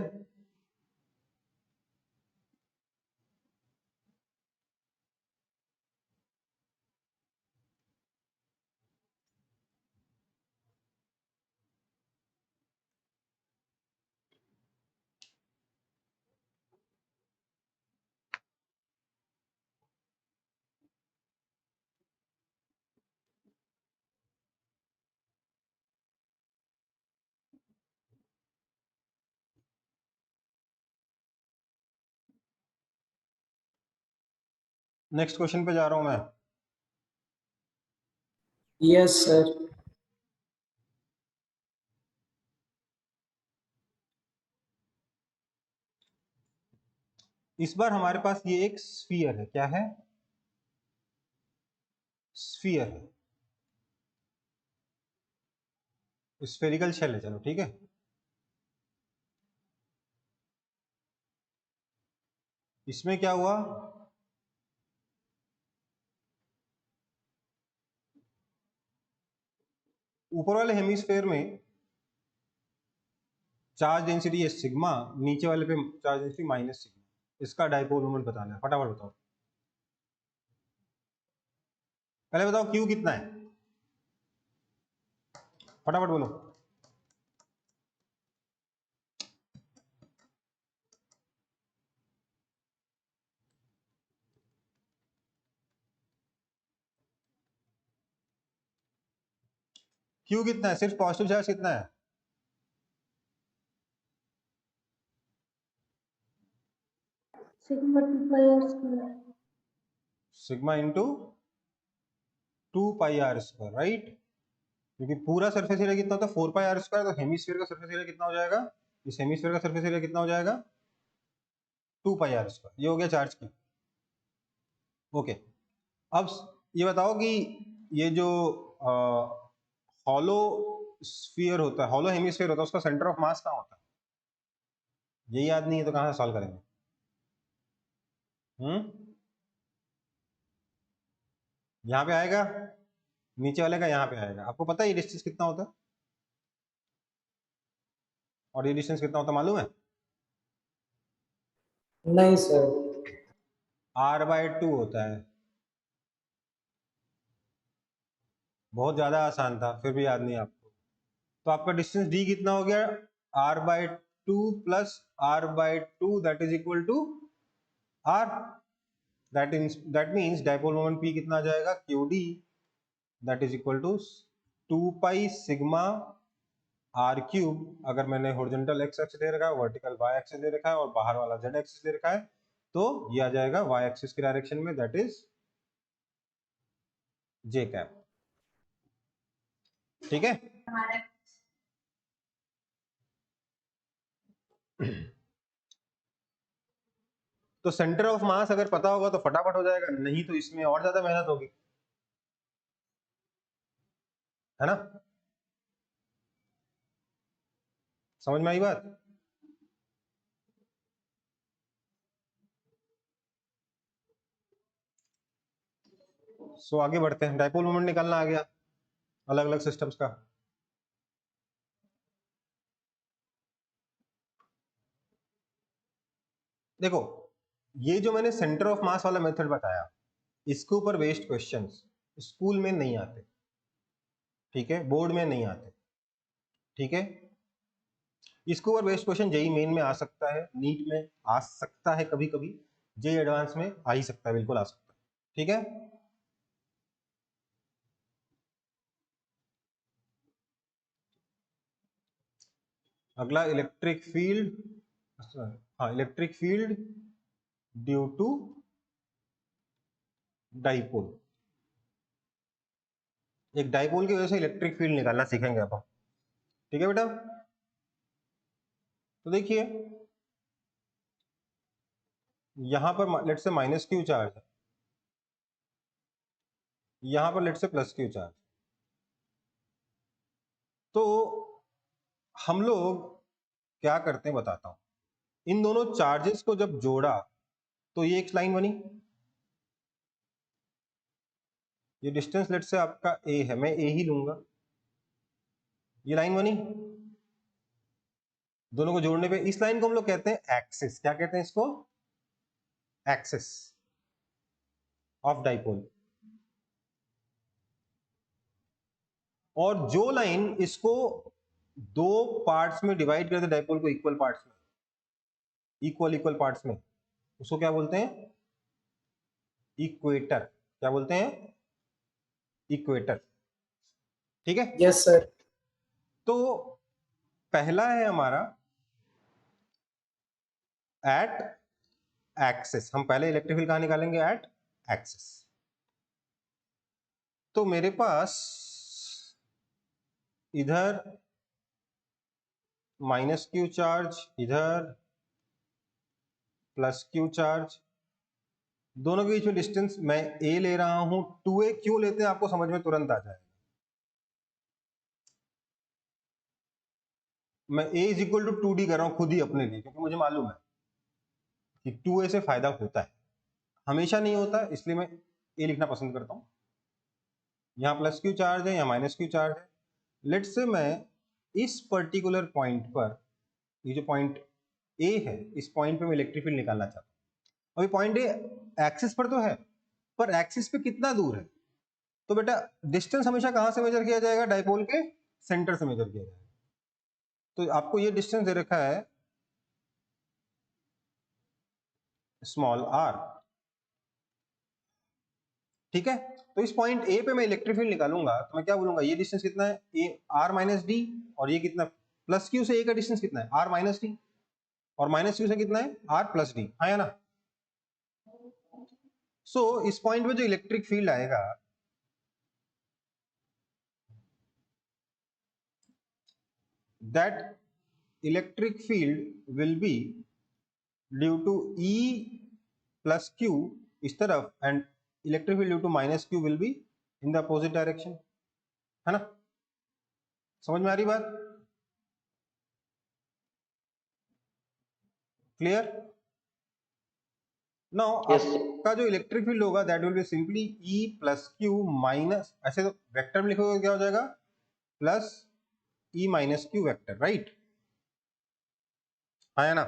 नेक्स्ट क्वेश्चन पे जा रहा हूं मैं। Yes sir. इस बार हमारे पास ये एक स्फीयर है, क्या है, स्फीयर है, स्फेरिकल शेल है, चलो ठीक है। इसमें क्या हुआ, ऊपर वाले हेमिस्फेयर में चार्ज डेंसिटी है सिग्मा, नीचे वाले पे चार्ज डेंसिटी माइनस सिग्मा, इसका डाइपोल मोमेंट बताना है। फटाफट बताओ, पहले बताओ क्यू कितना है, फटाफट बोलो। क्यू कितना है, सिर्फ पॉजिटिव चार्ज कितना है? sigma 2 pi r square. Sigma into 2 πr², right? क्योंकि पूरा सरफेस एरिया कितना होता है 4 πr², तो हेमिस्फीयर का सरफेस एरिया कितना हो जाएगा, इस हेमिस्फीयर का सरफेस एरिया कितना हो जाएगा 2 πr²। ये हो गया चार्ज की। ओके, अब ये बताओ कि ये जो हॉलो स्फीयर होता है, हॉलो हेमिस्फीयर होता है, उसका सेंटर ऑफ मास कहाँ होता है? ये याद नहीं है तो कहाँ से सॉल्व करेंगे? यहाँ पे आएगा, नीचे वाले का यहाँ पे आएगा। आपको पता है ये डिस्टेंस कितना होता है और ये डिस्टेंस कितना होता है मालूम है? नहीं सर। r/2 होता है। बहुत ज्यादा आसान था, फिर भी याद नहीं आपको। तो आपका डिस्टेंस d कितना हो गया, r/2 plus r/2, that is equal to r। That means dipole moment p कितना आ जाएगा, qd, that is equal to 2 sigma r³। अगर मैंने हॉरिजॉन्टल x एक्सिस दे रखा है, वर्टिकल y एक्सिस दे रखा है और बाहर वाला z एक्सिस दे रखा है, तो ये आ जाएगा y एक्सिस की डायरेक्शन में, दैट इज j कैप। ठीक है, तो सेंटर ऑफ मास अगर पता होगा तो फटाफट हो जाएगा, नहीं तो इसमें और ज्यादा मेहनत होगी, है ना? समझ में आई बात? सो आगे बढ़ते हैं। डाइपोल मोमेंट निकालना आ गया अलग अलग सिस्टम्स का। देखो, ये जो मैंने सेंटर ऑफ मास वाला मेथड बताया, इसके ऊपर बेस्ड क्वेश्चंस स्कूल में नहीं आते, ठीक है, बोर्ड में नहीं आते, ठीक है। इसके ऊपर बेस्ड क्वेश्चन जेई मेन में आ सकता है, नीट में आ सकता है, कभी कभी जेई एडवांस में आ ही सकता है, बिल्कुल आ सकता है, ठीक है। अगला इलेक्ट्रिक फील्ड, हाँ, electric field due to dipole. एक डाइपोल की वजह से इलेक्ट्रिक फील्ड निकालना सीखेंगे अब, ठीक है बेटा। तो देखिए, यहां पर लेट से माइनस क्यू चार्ज है, यहां पर लेट से प्लस क्यू चार्ज। तो हम लोग क्या करते हैं बताता हूं। इन दोनों चार्जेस को जब जोड़ा तो ये एक लाइन बनी, ये डिस्टेंस लेट से आपका a है, मैं a ही लूंगा, ये लाइन बनी। दोनों को जोड़ने पे इस लाइन को हम लोग कहते हैं एक्सिस। क्या कहते हैं इसको? Axis of dipole. और जो लाइन इसको दो पार्ट्स में डिवाइड कर दे, डाइपोल को इक्वल पार्ट्स में, इक्वल पार्ट्स में, उसको क्या बोलते हैं? इक्वेटर। क्या बोलते हैं? इक्वेटर, ठीक है। Yes sir. तो पहला है हमारा एट एक्सिस। हम पहले इलेक्ट्रिक फील्ड कहां निकालेंगे? At axis. तो मेरे पास इधर माइनस क्यू चार्ज, इधर प्लस क्यू चार्ज, दोनों के बीच में डिस्टेंस मैं a ले रहा हूं। 2a क्यों लेते हैं आपको समझ में तुरंत आ जाएगा। मैं a is equal to 2d कर रहा हूं खुद ही अपने लिए, क्योंकि मुझे मालूम है कि 2a से फायदा होता है, हमेशा नहीं होता, इसलिए मैं a लिखना पसंद करता हूं। यहाँ प्लस क्यू चार्ज है, यहाँ माइनस क्यू चार्ज है। लेट से मैं इस पर्टिकुलर पॉइंट पर ये जो पॉइंट ए है, इस पॉइंट पे मैं इलेक्ट्रिक फील्ड निकालना चाहता हूँ। अभी पॉइंट ए एक्सिस पर तो है, पर एक्सिस पे कितना दूर है? तो बेटा डिस्टेंस हमेशा कहां से मेजर किया जाएगा? डायपोल के सेंटर से मेजर किया जाएगा। तो आपको ये डिस्टेंस दे रखा है स्मॉल आर, ठीक है। तो इस पॉइंट ए पे मैं इलेक्ट्रिक फील्ड निकालूंगा तो मैं क्या बोलूंगा, ये डिस्टेंस कितना है? ए आर माइनस डी, और ये कितना? प्लस क्यू से ए का डिस्टेंस कितना है? आर माइनस डी, और माइनस क्यू से कितना है? आर प्लस डी, हाँ या ना? सो इस पॉइंट पे जो इलेक्ट्रिक फील्ड आएगा that electric field will be due to E plus Q इस तरफ, and electric field due to minus Q will be in the opposite direction, है ना? समझ में आ रही बात? क्लियर? Now Yes, sir. आपका जो इलेक्ट्रिक फील्ड होगा that will be simply E plus q minus, ऐसे तो वेक्टर में लिखोगे क्या हो जाएगा? Plus E minus Q vector, right? हाँ या ना?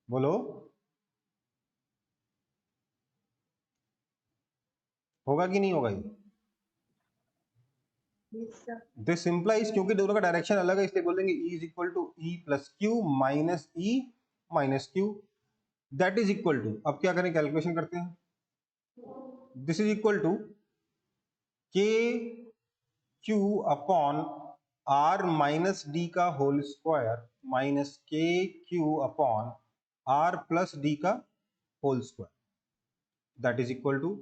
बोलो, होगा कि नहीं होगा ये? Yes, sir. दिस इंप्लाइज, क्योंकि दोनों का डायरेक्शन अलग है इसलिए बोलेंगे E is equal to E plus q minus E minus q, that is equal to, अब क्या करें, कैलकुलेशन करते हैं। दिस इज इक्वल टू के q upon r minus d का whole square minus k q upon r plus d का whole square, that is equal to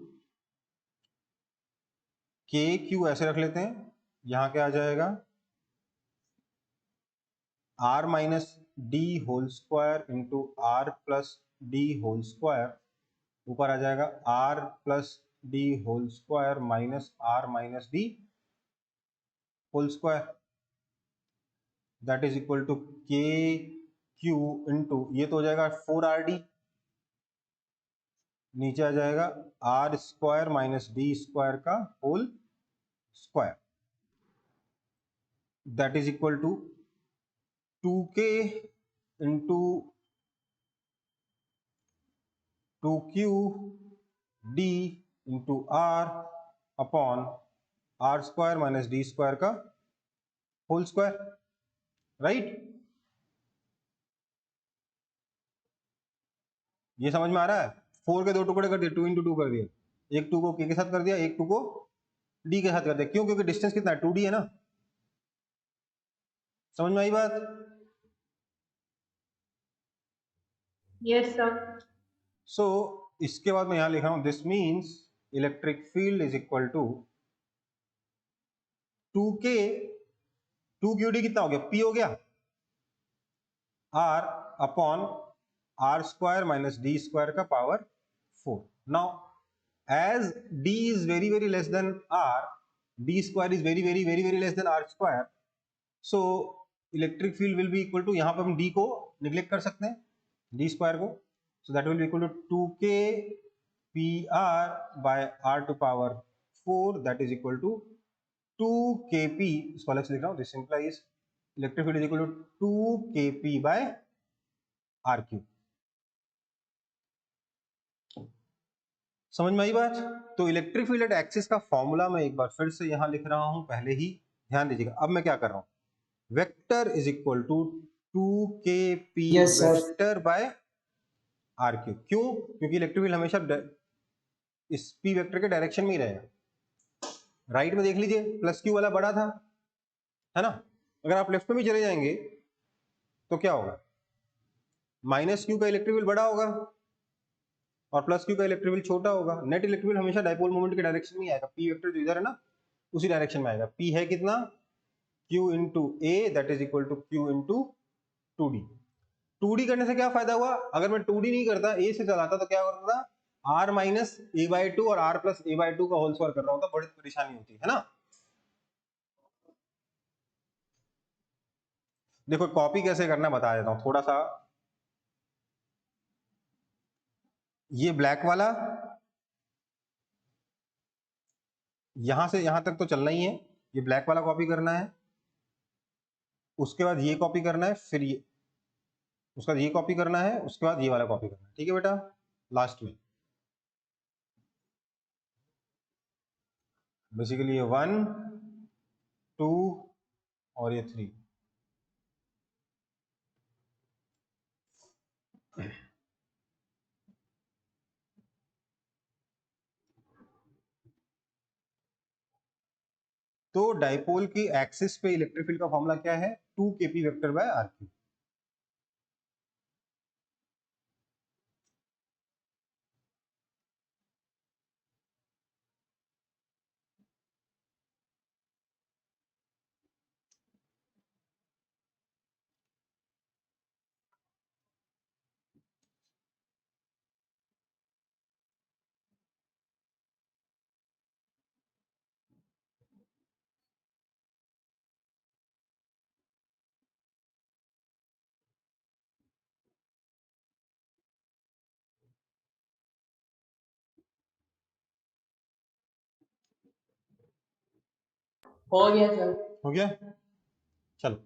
के q ऐसे रख लेते हैं, यहां क्या आ जाएगा? R minus d whole square into r plus d whole square, ऊपर आ जाएगा r plus d whole square minus r minus d whole square, that is equal to के क्यू इंटू, ये तो हो जाएगा 4RD, नीचे आ जाएगा r square minus d square का whole square, that is equal to 2K इंटू 2Q D into r upon r square minus d square का होल स्क्वायर, राइट? ये समझ में आ रहा है? 4 के दो टुकड़े कर दिए, 2 इंटू 2 कर दिए, एक 2 को K के साथ कर दिया, एक 2 को D के साथ कर दिया, क्यों? क्योंकि डिस्टेंस कितना है? 2D है ना। समझ में आई बात? Yes, sir. सो इसके बाद मैं यहां लिख रहा हूं, this means electric field is equal to 2K, 2QD कितना हो गया? P हो गया, R upon r square minus d square का power 4। Now as D is very very less than R, D square is very very very very less than R square, so electric field will be equal to, यहाँ पर हम D को neglect कर सकते हैं, D square को, so that will be equal to 2K PR by R to power 4, that is equal to 2KP, इसको अलग से लिख रहा हूँ, this implies electric field is equal to 2KP by R cube। समझ में आई बात? तो इलेक्ट्रिक फील्ड एट एक्सिस का फॉर्मूला मैं एक बार फिर से यहां लिख रहा हूं, पहले ही ध्यान दीजिएगा। अब मैं क्या कर रहा हूं, vector is equal to 2KP Yes, sir. Vector by r cube. क्यों? क्योंकि इलेक्ट्रिक फील्ड हमेशा इस P वेक्टर के डायरेक्शन में ही रहेगा। राइट में देख लीजिए, प्लस क्यू वाला बड़ा था, है ना? अगर आप लेफ्ट में भी चले जाएंगे तो क्या होगा? माइनस क्यू का इलेक्ट्रिक फील्ड बड़ा होगा और प्लस क्यू का इलेक्ट्रिक फील्ड छोटा होगा। नेट इलेक्ट्रिक फील्ड हमेशा डायपोल मोमेंट के डायरेक्शन में ही आएगा। P वेक्टर जो इधर है ना, उसी डायरेक्शन में आएगा। P है कितना? Q into A, that is equal to Q into 2D। 2D करने से क्या फायदा हुआ? अगर मैं 2D नहीं करता, A से चलाता तो क्या करता था? R माइनस A/2 और R प्लस A/2 का होल स्क्वायर कर रहा होता, बड़ी परेशानी होती है ना। देखो कॉपी कैसे करना बता देता हूं थोड़ा सा। ये ब्लैक वाला यहां से यहां तक तो चलना ही है, ये ब्लैक वाला कॉपी करना है, उसके बाद ये कॉपी करना है, फिर ये, उसके बाद ये कॉपी करना है, उसके बाद ये वाला कॉपी करना है। ठीक है बेटा, लास्ट में बेसिकली ये 1 2 और ये 3। तो डाइपोल की एक्सिस पे इलेक्ट्रिक फील्ड का फॉर्मूला क्या है? 2 kp vector by r cube. हो गया सर। हो गया, चलो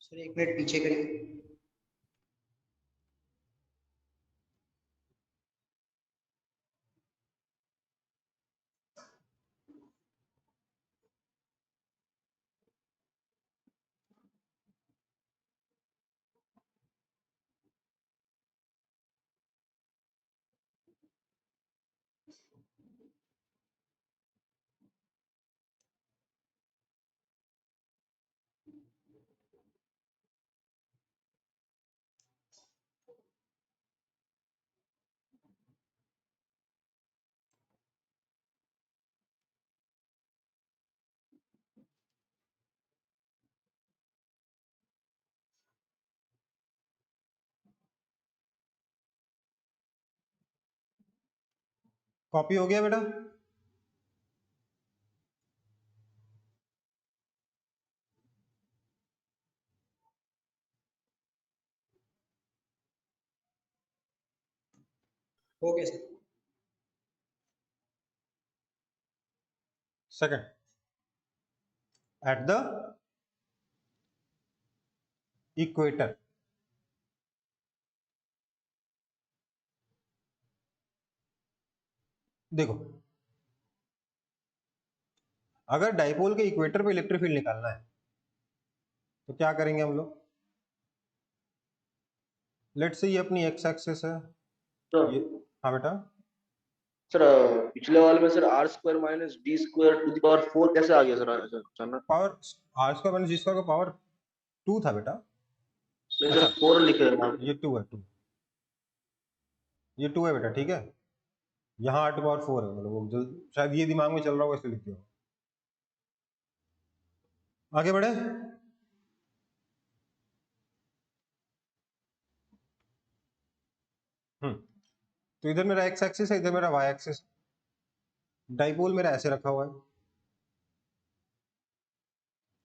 सर 1 मिनट पीछे करिए। कॉपी हो गया बेटा? हो गया sir. Second, at the equator देखो, अगर डाइपोल के इक्वेटर पे इलेक्ट्रिक फील्ड निकालना है तो क्या करेंगे हम लोग? लेट्स से ये अपनी एक्स एक्सिस है, ये, हाँ बेटा, सर पिछले वाले में sir r square minus d square to the power 4 कैसे आ गया सर अचानक? Power r square minus g square का पावर 2 था बेटा। नहीं अच्छा, सर 4 लिखे हैं आप। ये 2 है, 2, ये 2 है बेटा, ठीक है। यहाँ 8 पावर 4 है, मतलब वो शायद ये दिमाग में चल रहा होगा इसलिए लिख दिया। आगे बढ़े, तो इधर मेरा एक्स एक्सिस है, इधर मेरा वाई एक्सिस। डाइपोल मेरा ऐसे रखा हुआ है,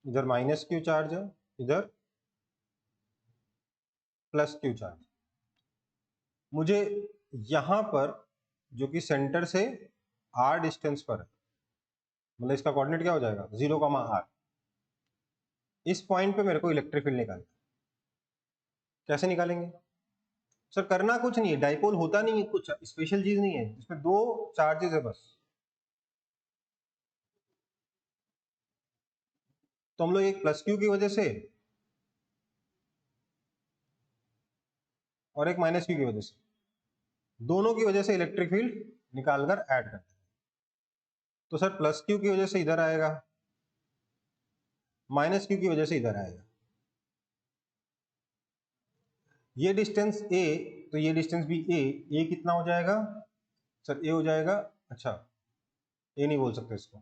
इधर माइनस क्यू चार्ज है, इधर प्लस क्यू चार्ज। मुझे यहां पर जो कि सेंटर से r डिस्टेंस पर है, मतलब इसका कोऑर्डिनेट क्या हो जाएगा 0, r। इस पॉइंट पे मेरे को इलेक्ट्रिक फील्ड निकालना है। कैसे निकालेंगे सर? करना कुछ नहीं है, डाइपोल होता नहीं है, कुछ स्पेशल चीज नहीं है, इसमें 2 चार्जेस है बस। तो हम लोग एक प्लस क्यू की वजह से और एक माइनस क्यू की वजह से, दोनों की वजह से इलेक्ट्रिक फील्ड निकालकर ऐड करते हैं। तो सर प्लस क्यू की वजह से इधर आएगा, माइनस क्यू की वजह से इधर आएगा। ये डिस्टेंस a, तो ये डिस्टेंस भी a कितना हो जाएगा सर? a हो जाएगा, अच्छा a नहीं बोल सकते इसको,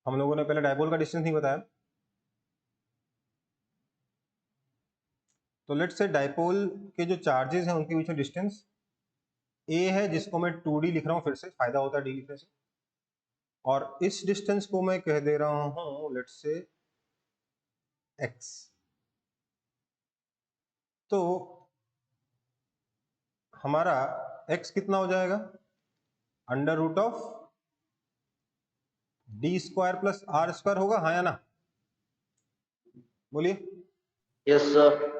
हम लोगों ने पहले डायपोल का डिस्टेंस नहीं बताया। तो लेट्स से डायपोल के जो चार्जेस हैं उनके बीच में डिस्टेंस a है, जिसको मैं 2d लिख रहा हूं, फिर से फायदा होता है d लिखने से। और इस डिस्टेंस को मैं कह दे रहा हूं लेट्स से x। तो हमारा x कितना हो जाएगा, under root of d square plus r square होगा, हाँ या ना, बोलिए। Yes sir.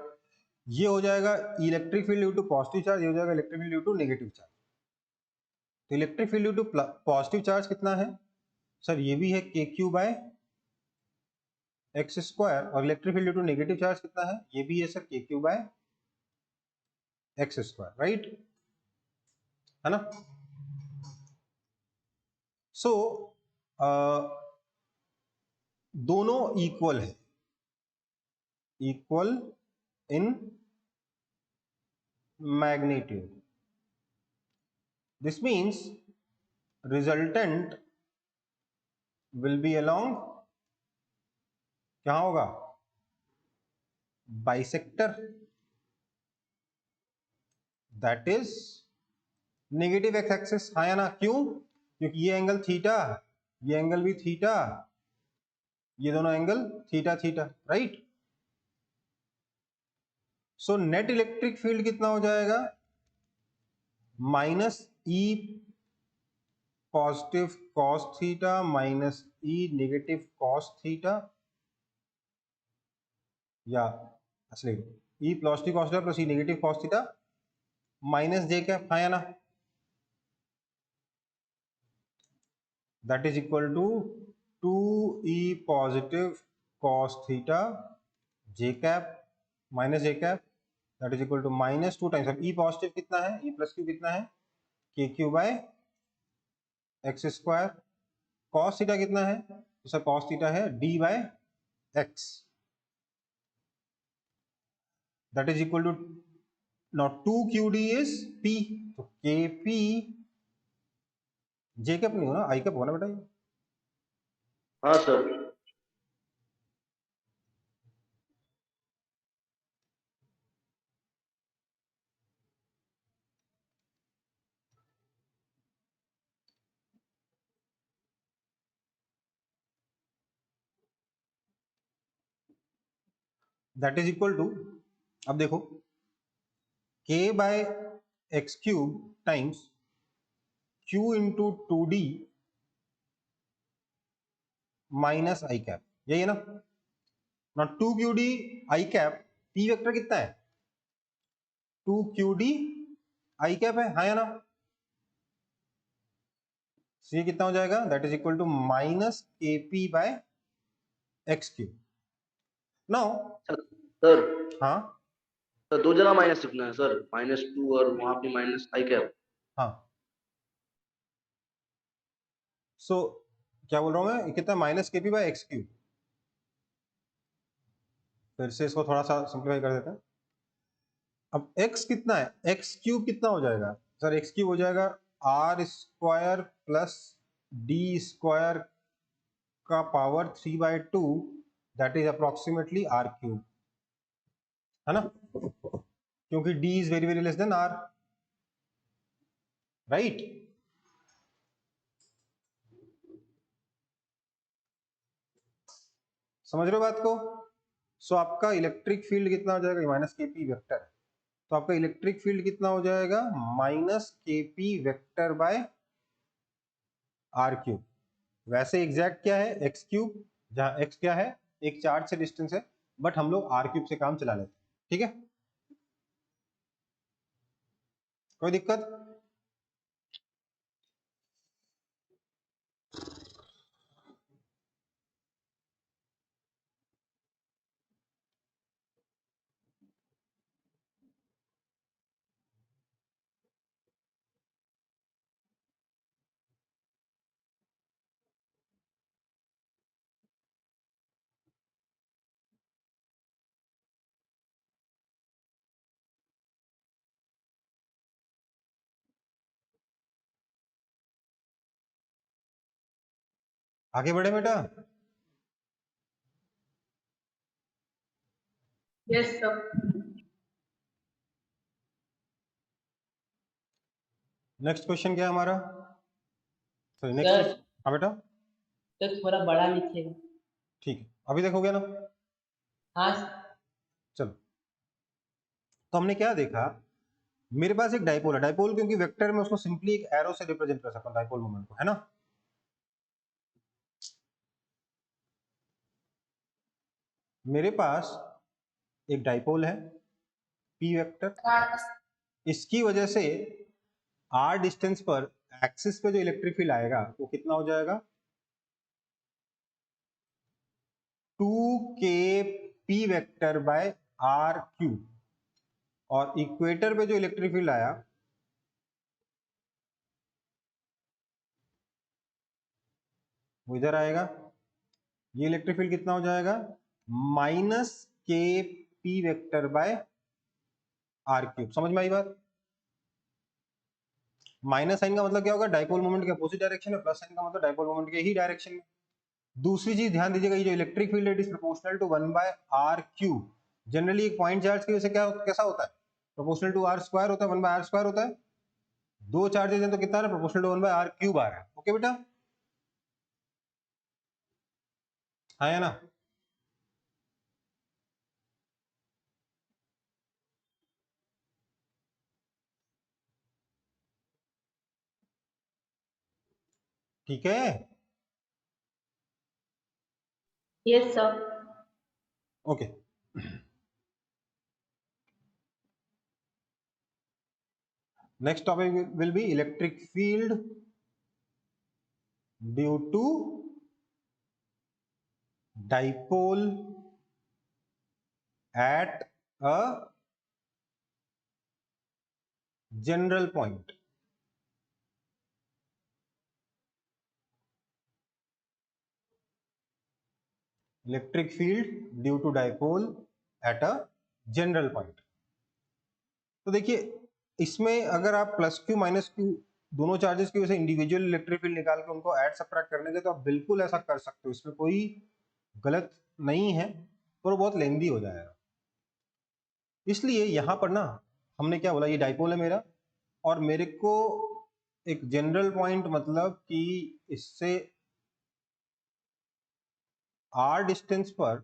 ये हो जाएगा electric field due to positive charge, ये हो जाएगा electric field due to negative charge. तो electric field due to positive charge कितना है सर, ये भी है k Q by x square, और electric field due to negative charge कितना है, ये भी है sir k Q by x square, right, है ना। सो दोनों इक्वल है, equal in magnitude. This means resultant will be along, क्या होगा, bisector, that is negative x axis, हाँ या ना, क्यों, क्योंकि ये एंगल थीटा, ये एंगल भी थीटा, ये दोनों angle theta theta, right. So net electric field कितना हो जाएगा, minus e positive cos theta minus e negative cos theta, या असली e positive cos theta plus e negative cos theta minus j cap, हाँ या ना, that is equal to 2e positive cos theta j cap minus j cap, that is equal to minus 2 times, अब ई positive कितना है, E plus Q कितना है, k Q by x square, cos theta कितना है, तो सर कॉस थीटा है d by x, that is equal to, not 2qd is p, तो kp, जे कैप नहीं हो ना, आई कैप होना बेटा ये, हाँ sir. That is equal to, अब देखो k by x cube times q into 2d minus i cap, यही है ना, not 2qd i cap, p vector कितना है, 2qd आई कैप है, हाँ या ना, ये कितना हो जाएगा, that is equal to minus k p by x cube. Now sir हाँ सर दो जगह माइनस लिखना है सर, -2 और वहां पे माइनस आई कैप। हाँ, सो क्या बोल रहा हूँ मैं, ये कितना, minus k p by x cube, फिर से इसको थोड़ा सा सिंप्लीफाई कर देते हैं। अब x कितना है, एक्स क्यूब कितना हो जाएगा सर, एक्स क्यूब हो जाएगा r square plus d square का power 3/2, that is approximately r cube, है ना, क्योंकि d is very very less than r, right. समझ रहे हो बात को। सो आपका इलेक्ट्रिक फील्ड कितना हो जाएगा, माइनस के पी वेक्टर, तो आपका इलेक्ट्रिक फील्ड कितना हो जाएगा, minus k p vector by r cube. वैसे एग्जैक्ट क्या है, एक्स क्यूब, जहां एक्स क्या है, एक चार्ज से डिस्टेंस है, बट हम लोग आर क्यूब से काम चला लेते हैं, ठीक है, कोई दिक्कत। आगे बढ़े बेटा। Yes, sir. नेक्स्ट क्वेश्चन क्या है हमारा, सॉरी सर नेक्स्ट, हाँ बेटा, तो थोड़ा बड़ा लिखिएगा। ठीक है, अभी देखोगे ना, हाँ चलो तो हमने क्या देखा, मेरे पास एक डाइपोल है, डाइपोल क्योंकि वेक्टर में उसको सिंपली एक एरो से रिप्रेजेंट कर सकता हूं डाइपोल मोमेंट को, है ना। मेरे पास एक डाइपोल है पी वेक्टर, इसकी वजह से आर डिस्टेंस पर एक्सिस पे जो इलेक्ट्रिक फील्ड आएगा वो कितना हो जाएगा, 2k p vector by r cube, और इक्वेटर पे जो इलेक्ट्रिक फील्ड आया वो इधर आएगा, ये इलेक्ट्रिक फील्ड कितना हो जाएगा, minus k p vector by r cube. समझ में आई बात। माइनस साइन का मतलब क्या होगा, डाइपोल मोमेंट के अपोजिट डायरेक्शन में, प्लस साइन का मतलब डाइपोल मोमेंट के ही डायरेक्शन में। दूसरी चीज ध्यान दीजिएगा, ये जो electric field it is proportional to 1 by r cube. Generally एक पॉइंट चार्ज की वजह से क्या कैसा होता है, प्रोपोर्शनल टू आर स्क्वायर होता है, 1 बाय आर स्क्वायर होता है। दो चार्जेस हैं तो कितना है, proportional to 1 by r cube आ रहा है। ओके बेटा, हाँ या ना। ठीक है, Yes, sir. Okay. Next topic will be electric field due to dipole at a general point। Electric field due to dipole at a general point. तो देखिए इसमें अगर आप प्लस क्यू माइनस क्यू दोनों चार्जेस की वजह से इंडिविजुअल इलेक्ट्रिक फील्ड निकाल के उनको ऐड सबट्रैक्ट करने के, तो आप बिल्कुल ऐसा कर सकते हो, इसमें कोई गलत नहीं है, पर वो बहुत लेंदी हो जाएगा। इसलिए यहां पर ना हमने क्या बोला, ये डाइपोल है मेरा, और मेरे को एक जनरल पॉइंट मतलब कि इससे आर डिस्टेंस पर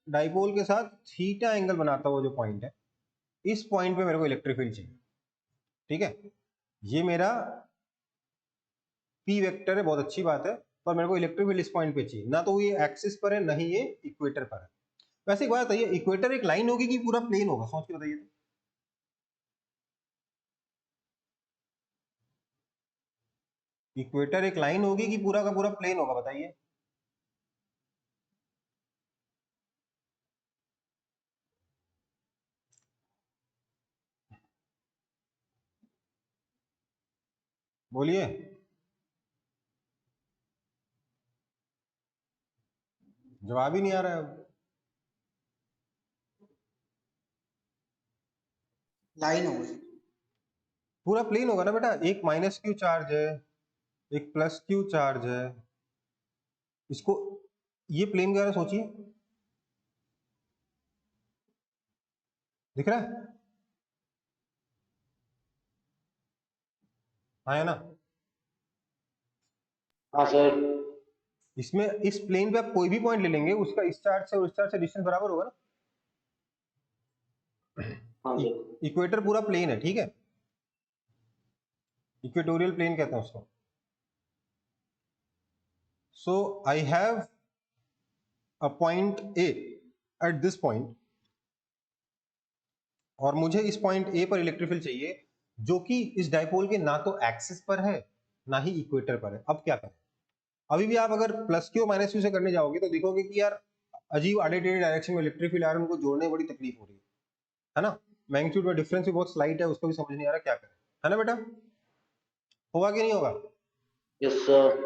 डाइपोल के साथ थीटा एंगल बनाता हुआ जो पॉइंट है, इस पॉइंट पे मेरे को इलेक्ट्रिक फील्ड चाहिए। ठीक है, ये मेरा पी वेक्टर है, बहुत अच्छी बात है, पर मेरे को इलेक्ट्रिक फील्ड इस पॉइंट पे चाहिए, ना तो ये एक्सिस पर है ना ही ये इक्वेटर पर है। वैसे एक बात बताइए, इक्वेटर एक लाइन होगी कि पूरा प्लेन होगा, सोच के बताइए। इक्वेटर एक लाइन होगी कि पूरा का पूरा प्लेन होगा, बताइए। बोलिए, जवाब ही नहीं आ रहा है। लाइन होगी। पूरा प्लेन होगा ना बेटा, एक माइनस क्यू चार्ज है, एक प्लस क्यू चार्ज है, इसको ये प्लेन वगैरह सोचिए, दिख रहा है, हाँ है ना। हाँ सर। इसमें इस प्लेन पे आप कोई भी पॉइंट ले लेंगे, उसका इस चार्ज से और इस चार्ज से डिस्टेंस बराबर होगा ना। हाँ सर। इक्वेटर पूरा प्लेन है, ठीक है, इक्वेटोरियल प्लेन कहते हैं उसको। So I have a point A at this point, और मुझे इस पॉइंट ए पर इलेक्ट्रिक फील्ड चाहिए जो कि इस डाइपोल के ना तो एक्सिस पर है ना ही इक्वेटर पर है। अब क्या करें, अभी भी आप अगर प्लस क्यू माइनस क्यू से करने जाओगे तो देखोगे कि यार अजीब आड़े टेढ़े डायरेक्शन में इलेक्ट्रिक फील्ड आ रहे हैं, उनको जोड़ने में बड़ी तकलीफ हो रही है ना। मैग्नीट्यूड में डिफरेंस भी बहुत स्लाइट है, उसको भी समझ नहीं आ रहा क्या करें, है ना बेटा, होगा कि नहीं होगा। Yes sir.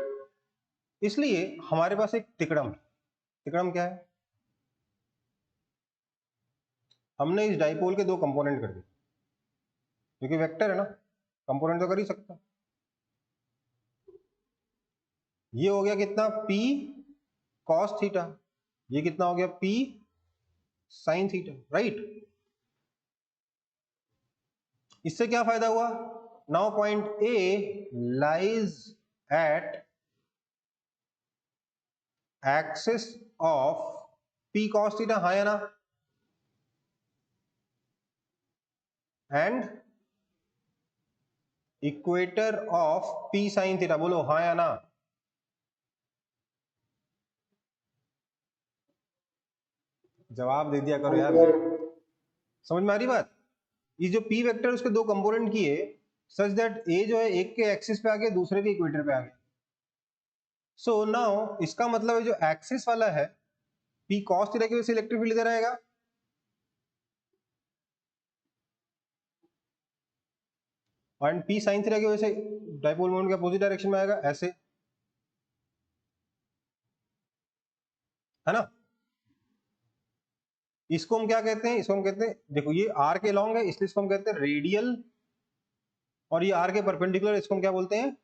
इसलिए हमारे पास एक तिकड़म है। तिकड़म क्या है, हमने इस डाइपोल के दो कंपोनेंट कर दिए, क्योंकि वेक्टर है ना, कंपोनेंट तो कर ही सकता। ये हो गया कितना, P cos थीटा, ये कितना हो गया, P sin थीटा, राइट। इससे क्या फायदा हुआ, now point A lies at axis of P cos theta, हाँ या ना। And equator of P sine theta. बोलो हाँ या ना। जवाब दे दिया करो यार भाई। समझ में आ रही बात? ये जो पी वेक्टर उसके दो कंपोनेंट किए सच दैट ए जो है एक के एक्सिस पे आ गया, दूसरे के इक्वेटर पे आ गया। सो नाउ इसका मतलब है जो एक्सिस वाला है पी कॉस थीटा की वजह से इलेक्ट्रिक फील्ड इधर आएगा, और पी साइन थीटा की वजह से डाइपोल मोमेंट के अपोजिट डायरेक्शन में आएगा, ऐसे, है ना। इसको हम क्या कहते हैं? इसको हम कहते हैं, देखो ये आर के लॉन्ग है इसलिए इसको हम कहते हैं रेडियल, और ये आर के परपेंडिकुलर, इसको हम क्या बोलते हैं?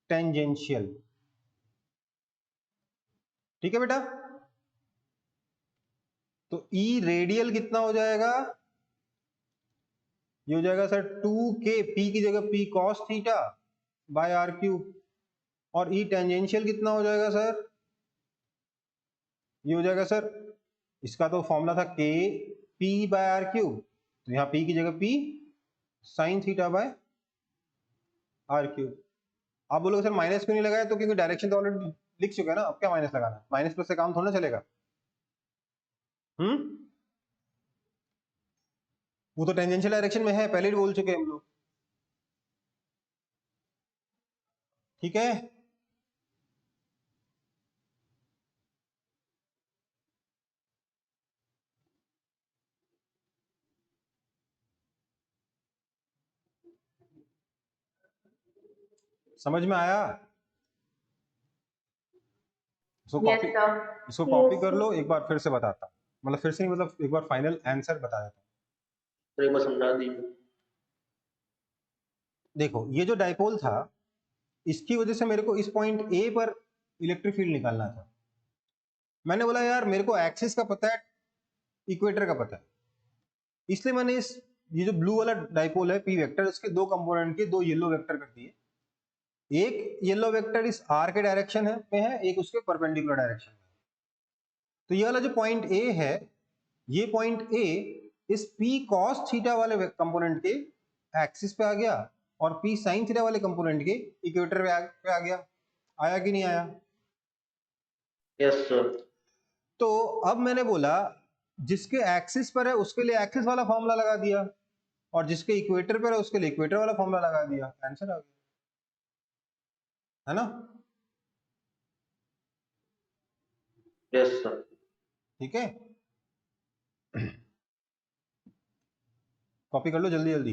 टेंजेंशियल। ठीक है बेटा। तो ई रेडियल कितना हो जाएगा? ये हो जाएगा सर 2k, पी की जगह p cos theta by r cube, और ई टेंजेंशियल कितना हो जाएगा सर? ये हो जाएगा सर, इसका तो फॉर्मूला था k p by r cube, तो यहाँ p की जगह p sine theta by r cube. आप बोलोगे सर माइनस क्यों नहीं लगाया? तो क्योंकि डायरेक्शन तो ऑलरेडी लिख चुके हैं ना, अब क्या माइनस लगाना? माइनस प्लस से काम थोड़ा चलेगा। वो तो टेंजेंशियल डायरेक्शन में है, पहले ही बोल चुके हैं हम लोग। ठीक है। समझ में आया? इसको Yes, कॉपी, sir. इसको कॉपी कर लो, एक बार फिर से बताता हूँ, मतलब फिर से नहीं, मतलब एक बार फाइनल आंसर बता देता हूँ। तो एक बार समझा दीजिए। देखो ये जो डाइपोल था इसकी वजह से मेरे को इस पॉइंट ए पर इलेक्ट्रिक फील्ड निकालना था। मैंने बोला यार मेरे को एक्सिस का पता है, इक्वेटर का पता है, इसलिए मैंने ये जो ब्लू वाला डाइपोल है पी वेक्टर, उसके दो कंपोनेंट के दो येलो वेक्टर कर दिए। एक येलो वेक्टर इस आर के डायरेक्शन में है, एक उसके परपेंडिकुलर डायरेक्शन में। तो ये वाला जो पॉइंट ए है, ये पॉइंट ए इस पी कॉस थीटा वाले कंपोनेंट के एक्सिस पे आ गया, और पी साइन थीटा वाले कंपोनेंट के इक्वेटर पे आ गया। आया कि नहीं आया? Yes sir. तो अब मैंने बोला जिसके एक्सिस पर है उसके लिए एक्सिस वाला फॉर्मूला लगा दिया, और जिसके इक्वेटर पर है उसके लिए इक्वेटर वाला फॉर्मूला लगा दिया, आंसर आ गया, है ना। Yes sir. ठीक है, कॉपी कर लो जल्दी जल्दी।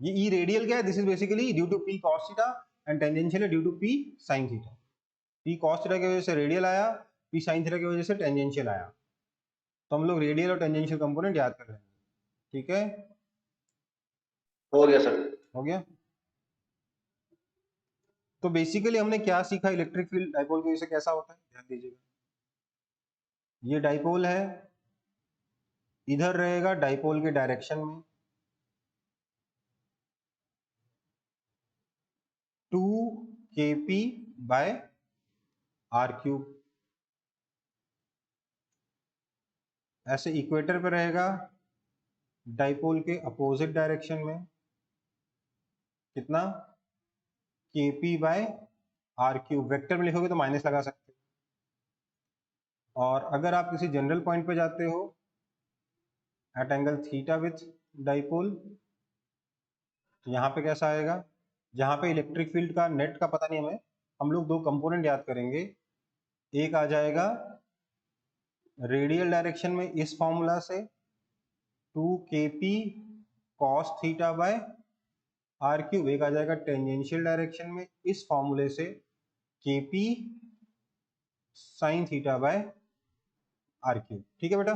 ये ई रेडियल क्या है? This is basically due to p cos theta, and tangential है due to p sine theta. P cos theta की वजह से रेडियल आया, पी साइन थीटा की वजह से टेंजेंशियल आया। तो हम लोग रेडियल और टेंजेंशियल कंपोनेंट याद कर लेंगे। ठीक है, हो गया सर। हो गया। तो बेसिकली हमने क्या सीखा? इलेक्ट्रिक फील्ड डाइपोल की वजह से कैसा होता है, ध्यान दीजिएगा। ये डाइपोल है, इधर रहेगा डाइपोल के डायरेक्शन में 2kp बाय आर क्यूब, ऐसे इक्वेटर पे रहेगा डाइपोल के अपोजिट डायरेक्शन में कितना? kp by r cube. Vector में लिखोगे तो माइनस लगा सकते हो, और अगर आप किसी जनरल पॉइंट पे जाते हो at angle theta with dipole, तो यहाँ पे कैसा आएगा? जहाँ पे इलेक्ट्रिक फील्ड का नेट का पता नहीं हमें, हम लोग दो कंपोनेंट याद करेंगे। एक आ जाएगा रेडियल डायरेक्शन में इस फॉर्मूला से 2kp cos theta by r cube, एक आ जाएगा टेंजेंशियल डायरेक्शन में इस फॉर्मूले से kp sin theta by r cube. ठीक है बेटा।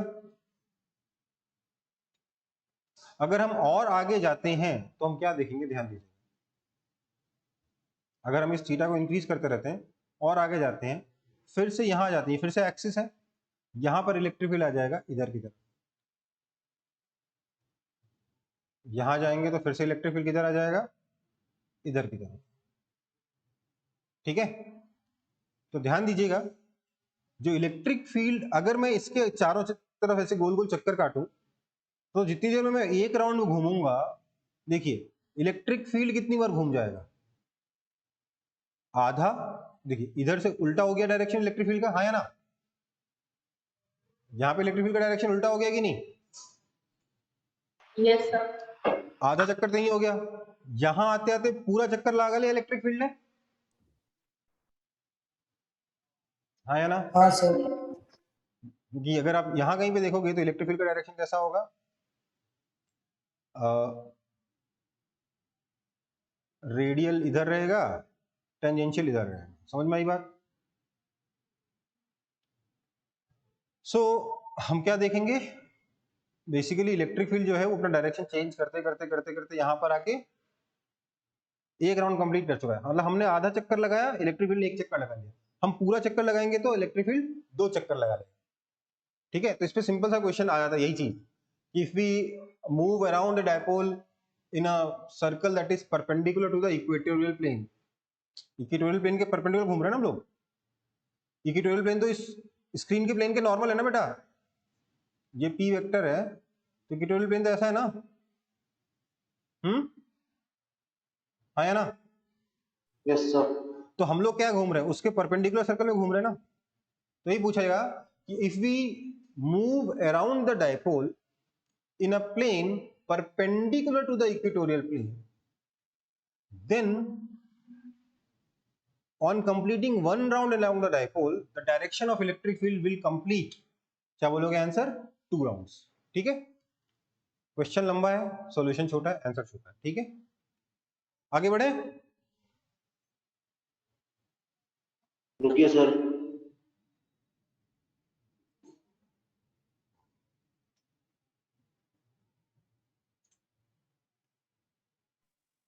अगर हम और आगे जाते हैं तो हम क्या देखेंगे, ध्यान दीजिए। अगर हम इस थीटा को इंक्रीज करते रहते हैं और आगे जाते हैं, फिर से यहाँ आ जाती है, फिर से एक्सिस है, यहाँ पर इलेक्ट्रिक फील्ड आ जाएगा इधर की तरफ। यहाँ जाएंगे तो फिर से इलेक्ट्रिक फील्ड किधर आ जाएगा? इधर की तरफ। ठीक है, तो ध्यान दीजिएगा, जो इलेक्ट्रिक फील्ड, अगर मैं इसके चारों तरफ ऐसे गोल गोल चक्कर काटूं तो जितनी देर में मैं एक राउंड घूमूंगा, देखिए इलेक्ट्रिक फील्ड कितनी बार घूम जाएगा, आधा। देखिए इधर से उल्टा हो गया डायरेक्शन इलेक्ट्रिक फील्ड का, हाँ या ना? यहाँ पे इलेक्ट्रिक फील्ड का डायरेक्शन उल्टा हो गया कि नहीं? Yes, sir. आधा चक्कर तो नहीं हो गया, यहां आते आते पूरा चक्कर लगा लिया इलेक्ट्रिक फील्ड ने, हाँ या ना? हाँ सर। क्योंकि अगर आप यहां कहीं पे देखोगे तो इलेक्ट्रिक फील्ड का डायरेक्शन कैसा होगा, रेडियल इधर रहेगा, टेंजेंशियल इधर रहेगा। समझ में आई बात? सो हम क्या देखेंगे, बेसिकली इलेक्ट्रिक फील्ड जो है वो अपना डायरेक्शन चेंज करते करते करते करते यहाँ पर आके एक राउंड कंप्लीट कर चुका है। मतलब हमने आधा चक्कर लगाया, इलेक्ट्रिक फील्ड एक चक्कर लगा लिया। हम पूरा चक्कर लगाएंगे तो इलेक्ट्रिक फील्ड 2 चक्कर लगा लेगा। ठीक है, तो इस पे सिंपल सा क्वेश्चन आ जाता है यही चीज, if we move around the dipole in a circle that is perpendicular to the equatorial plane. Equatorial plane के परपेंडिकुलर घूम रहे हैं ना हम लोग। इक्वेटोरियल प्लेन तो इस स्क्रीन के प्लेन के नॉर्मल है ना बेटा, ये पी वेक्टर है, तो इक्वेटोरियल प्लेन तो ऐसा है ना, हाँ या ना? Yes sir. तो हम लोग क्या घूम रहे हैं, उसके परपेंडिकुलर सर्कल में घूम रहे हैं ना। तो यही पूछेगा कि if we move around the dipole in a plane perpendicular to the equatorial plane, then on completing one round along the dipole the direction of electric field will complete, क्या बोलोगे आंसर? 2 राउंड्स। ठीक है, question लंबा है, solution छोटा है, answer छोटा है। ठीक है, आगे बढ़े। रुकिए सर।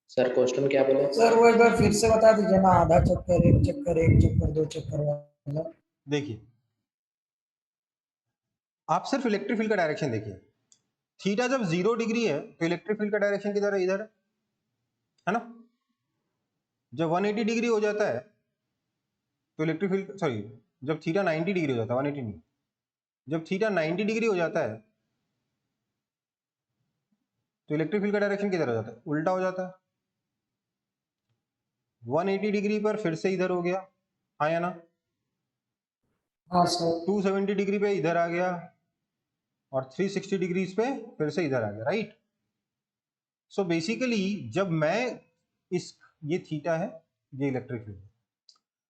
सर क्वेश्चन क्या बोले? सर वो एक बार फिर से बता दीजिए ना, आधा चक्कर, एक चक्कर, एक चक्कर, 2 चक्कर वाला। देखिए आप सिर्फ इलेक्ट्रिक फील्ड का डायरेक्शन देखिए, थीटा जब 0 डिग्री है तो इलेक्ट्रिक फील्ड का डायरेक्शन किधर है? इधर है ना। जब 180 डिग्री हो जाता है तो इलेक्ट्रिक फील्ड, सॉरी, जब थीटा 90 डिग्री हो जाता है, 180 नहीं, जब थीटा 90 डिग्री हो जाता है तो इलेक्ट्रिक फील्ड का डायरेक्शन किधर हो जाता है? उल्टा हो जाता है। 180 डिग्री पर फिर से इधर हो गया, हाँ या ना? हाँ सर। 270 डिग्री पे इधर आ गया और 360 डिग्री पे फिर से इधर आ गया, राइट। सो बेसिकली जब मैं इस, ये थीटा है, ये इलेक्ट्रिक फील्ड,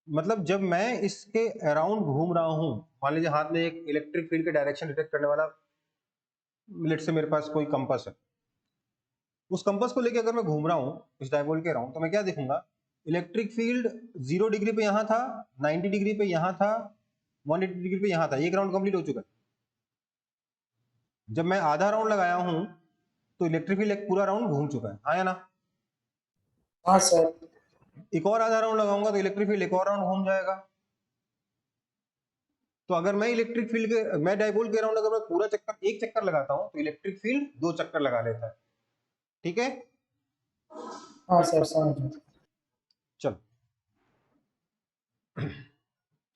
मतलब जब मैं इसके अराउंड घूम रहा हूं, मान लीजिए हाथ में एक इलेक्ट्रिक फील्ड के डायरेक्शन डिटेक्ट करने वाला, लेट से मेरे पास कोई कंपास है, उस कंपास को लेके अगर मैं घूम रहा हूं इस डायपोल के अराउंड, तो मैं क्या देखूंगा, इलेक्ट्रिक फील्ड 0 डिग्री पे यहां था, 90 डिग्री पे यहां था, 180 डिग्री पे यहां था। एक राउंड कंप्लीट हो चुका है। जब मैं आधा राउंड लगाया हूं तो इलेक्ट्रिक फील्ड एक पूरा राउंड घूम चुका है, हाँ या ना? हाँ सर। एक और आधा राउंड लगाऊंगा तो इलेक्ट्रिक फील्ड एक और राउंड घूम जाएगा। तो अगर मैं इलेक्ट्रिक फील्ड के, मैं डायपोल के अराउंड अगर मैं पूरा चक्कर, एक चक्कर लगाता हूं तो इलेक्ट्रिक फील्ड 2 चक्कर लगा लेता है। ठीक है, हाँ सर, समझ गया। चलो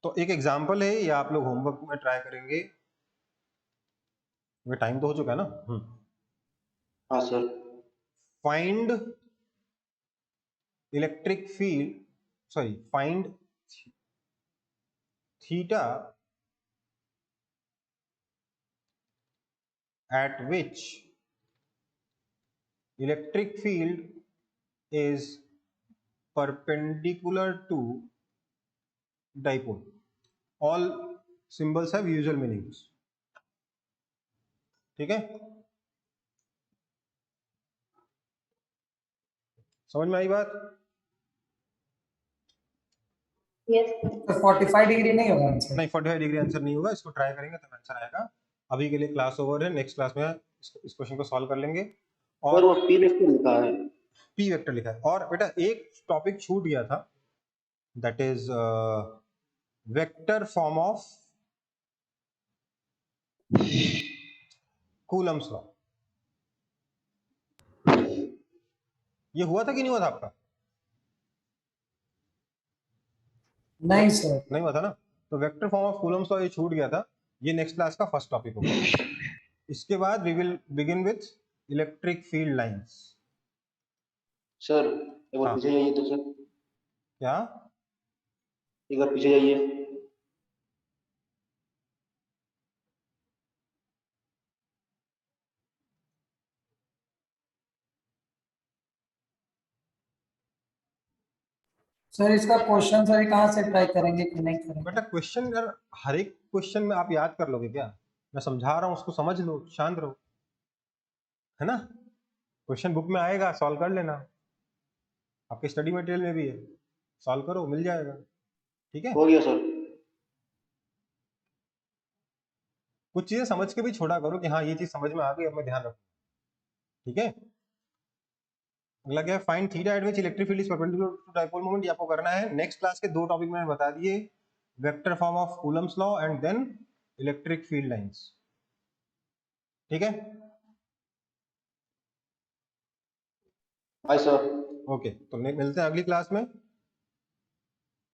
तो एक एग्जांपल है, ये आप लोग होमवर्क में ट्राई करेंगे। ये टाइम तो हो चुका है ना। हाँ sir. Find electric field, sorry, find theta at which electric field is perpendicular to dipole. All symbols have usual meanings. ठीक है, समझ में आई बात? Yes, sir. तो 45 डिग्री नहीं होगा आंसर? नहीं, 45 डिग्री आंसर नहीं होगा, इसको ट्राई करेंगे तब आंसर आएगा। अभी के लिए क्लास ओवर है, नेक्स्ट क्लास में इस क्वेश्चन को सॉल्व कर लेंगे। और और वो पी वेक्टर लिखा है। पी वेक्टर लिखा है। और बेटा एक टॉपिक छूट गया था, that is vector form of Coulomb's law. ये हुआ था कि नहीं हुआ था आपका? नहीं सर। नहीं हुआ था ना। तो vector form of Coulomb's law ये छूट गया था, ये नेक्स्ट क्लास का फर्स्ट टॉपिक होगा। इसके बाद we will begin with electric field lines. Sir एक बार हाँ। पीछे जाइए तो सर, क्या? एक बार पीछे जाइए। सर इसका क्वेश्चन अभी कहाँ से ट्राई करेंगे कि नहीं बेटा करेंगे? क्वेश्चन यार हर एक क्वेश्चन में आप याद कर लोगे क्या? मैं समझा रहा हूँ उसको समझ लो, शांत रहो, है ना? क्वेश्चन बुक में आएगा, सॉल्व कर लेना, आपके स्टडी मटेरियल में भी है, सॉल्व करो, मिल जाएगा। ठीक है, हो गया सर। कुछ चीजें समझ के भी छोड़ा करो कि हाँ ये चीज समझ में आ गई, अब मैं ध्यान रखूँ। ठीक है, अगला क्या है? Find theta at which electric field is perpendicular to dipole moment. ये आपको करना है। नेक्स्ट क्लास के 2 टॉपिक मैंने बता दिए, vector form of Coulomb's law and then electric field lines. ठीक है, हाय सर। ओके, तो मिलते हैं अगली क्लास में।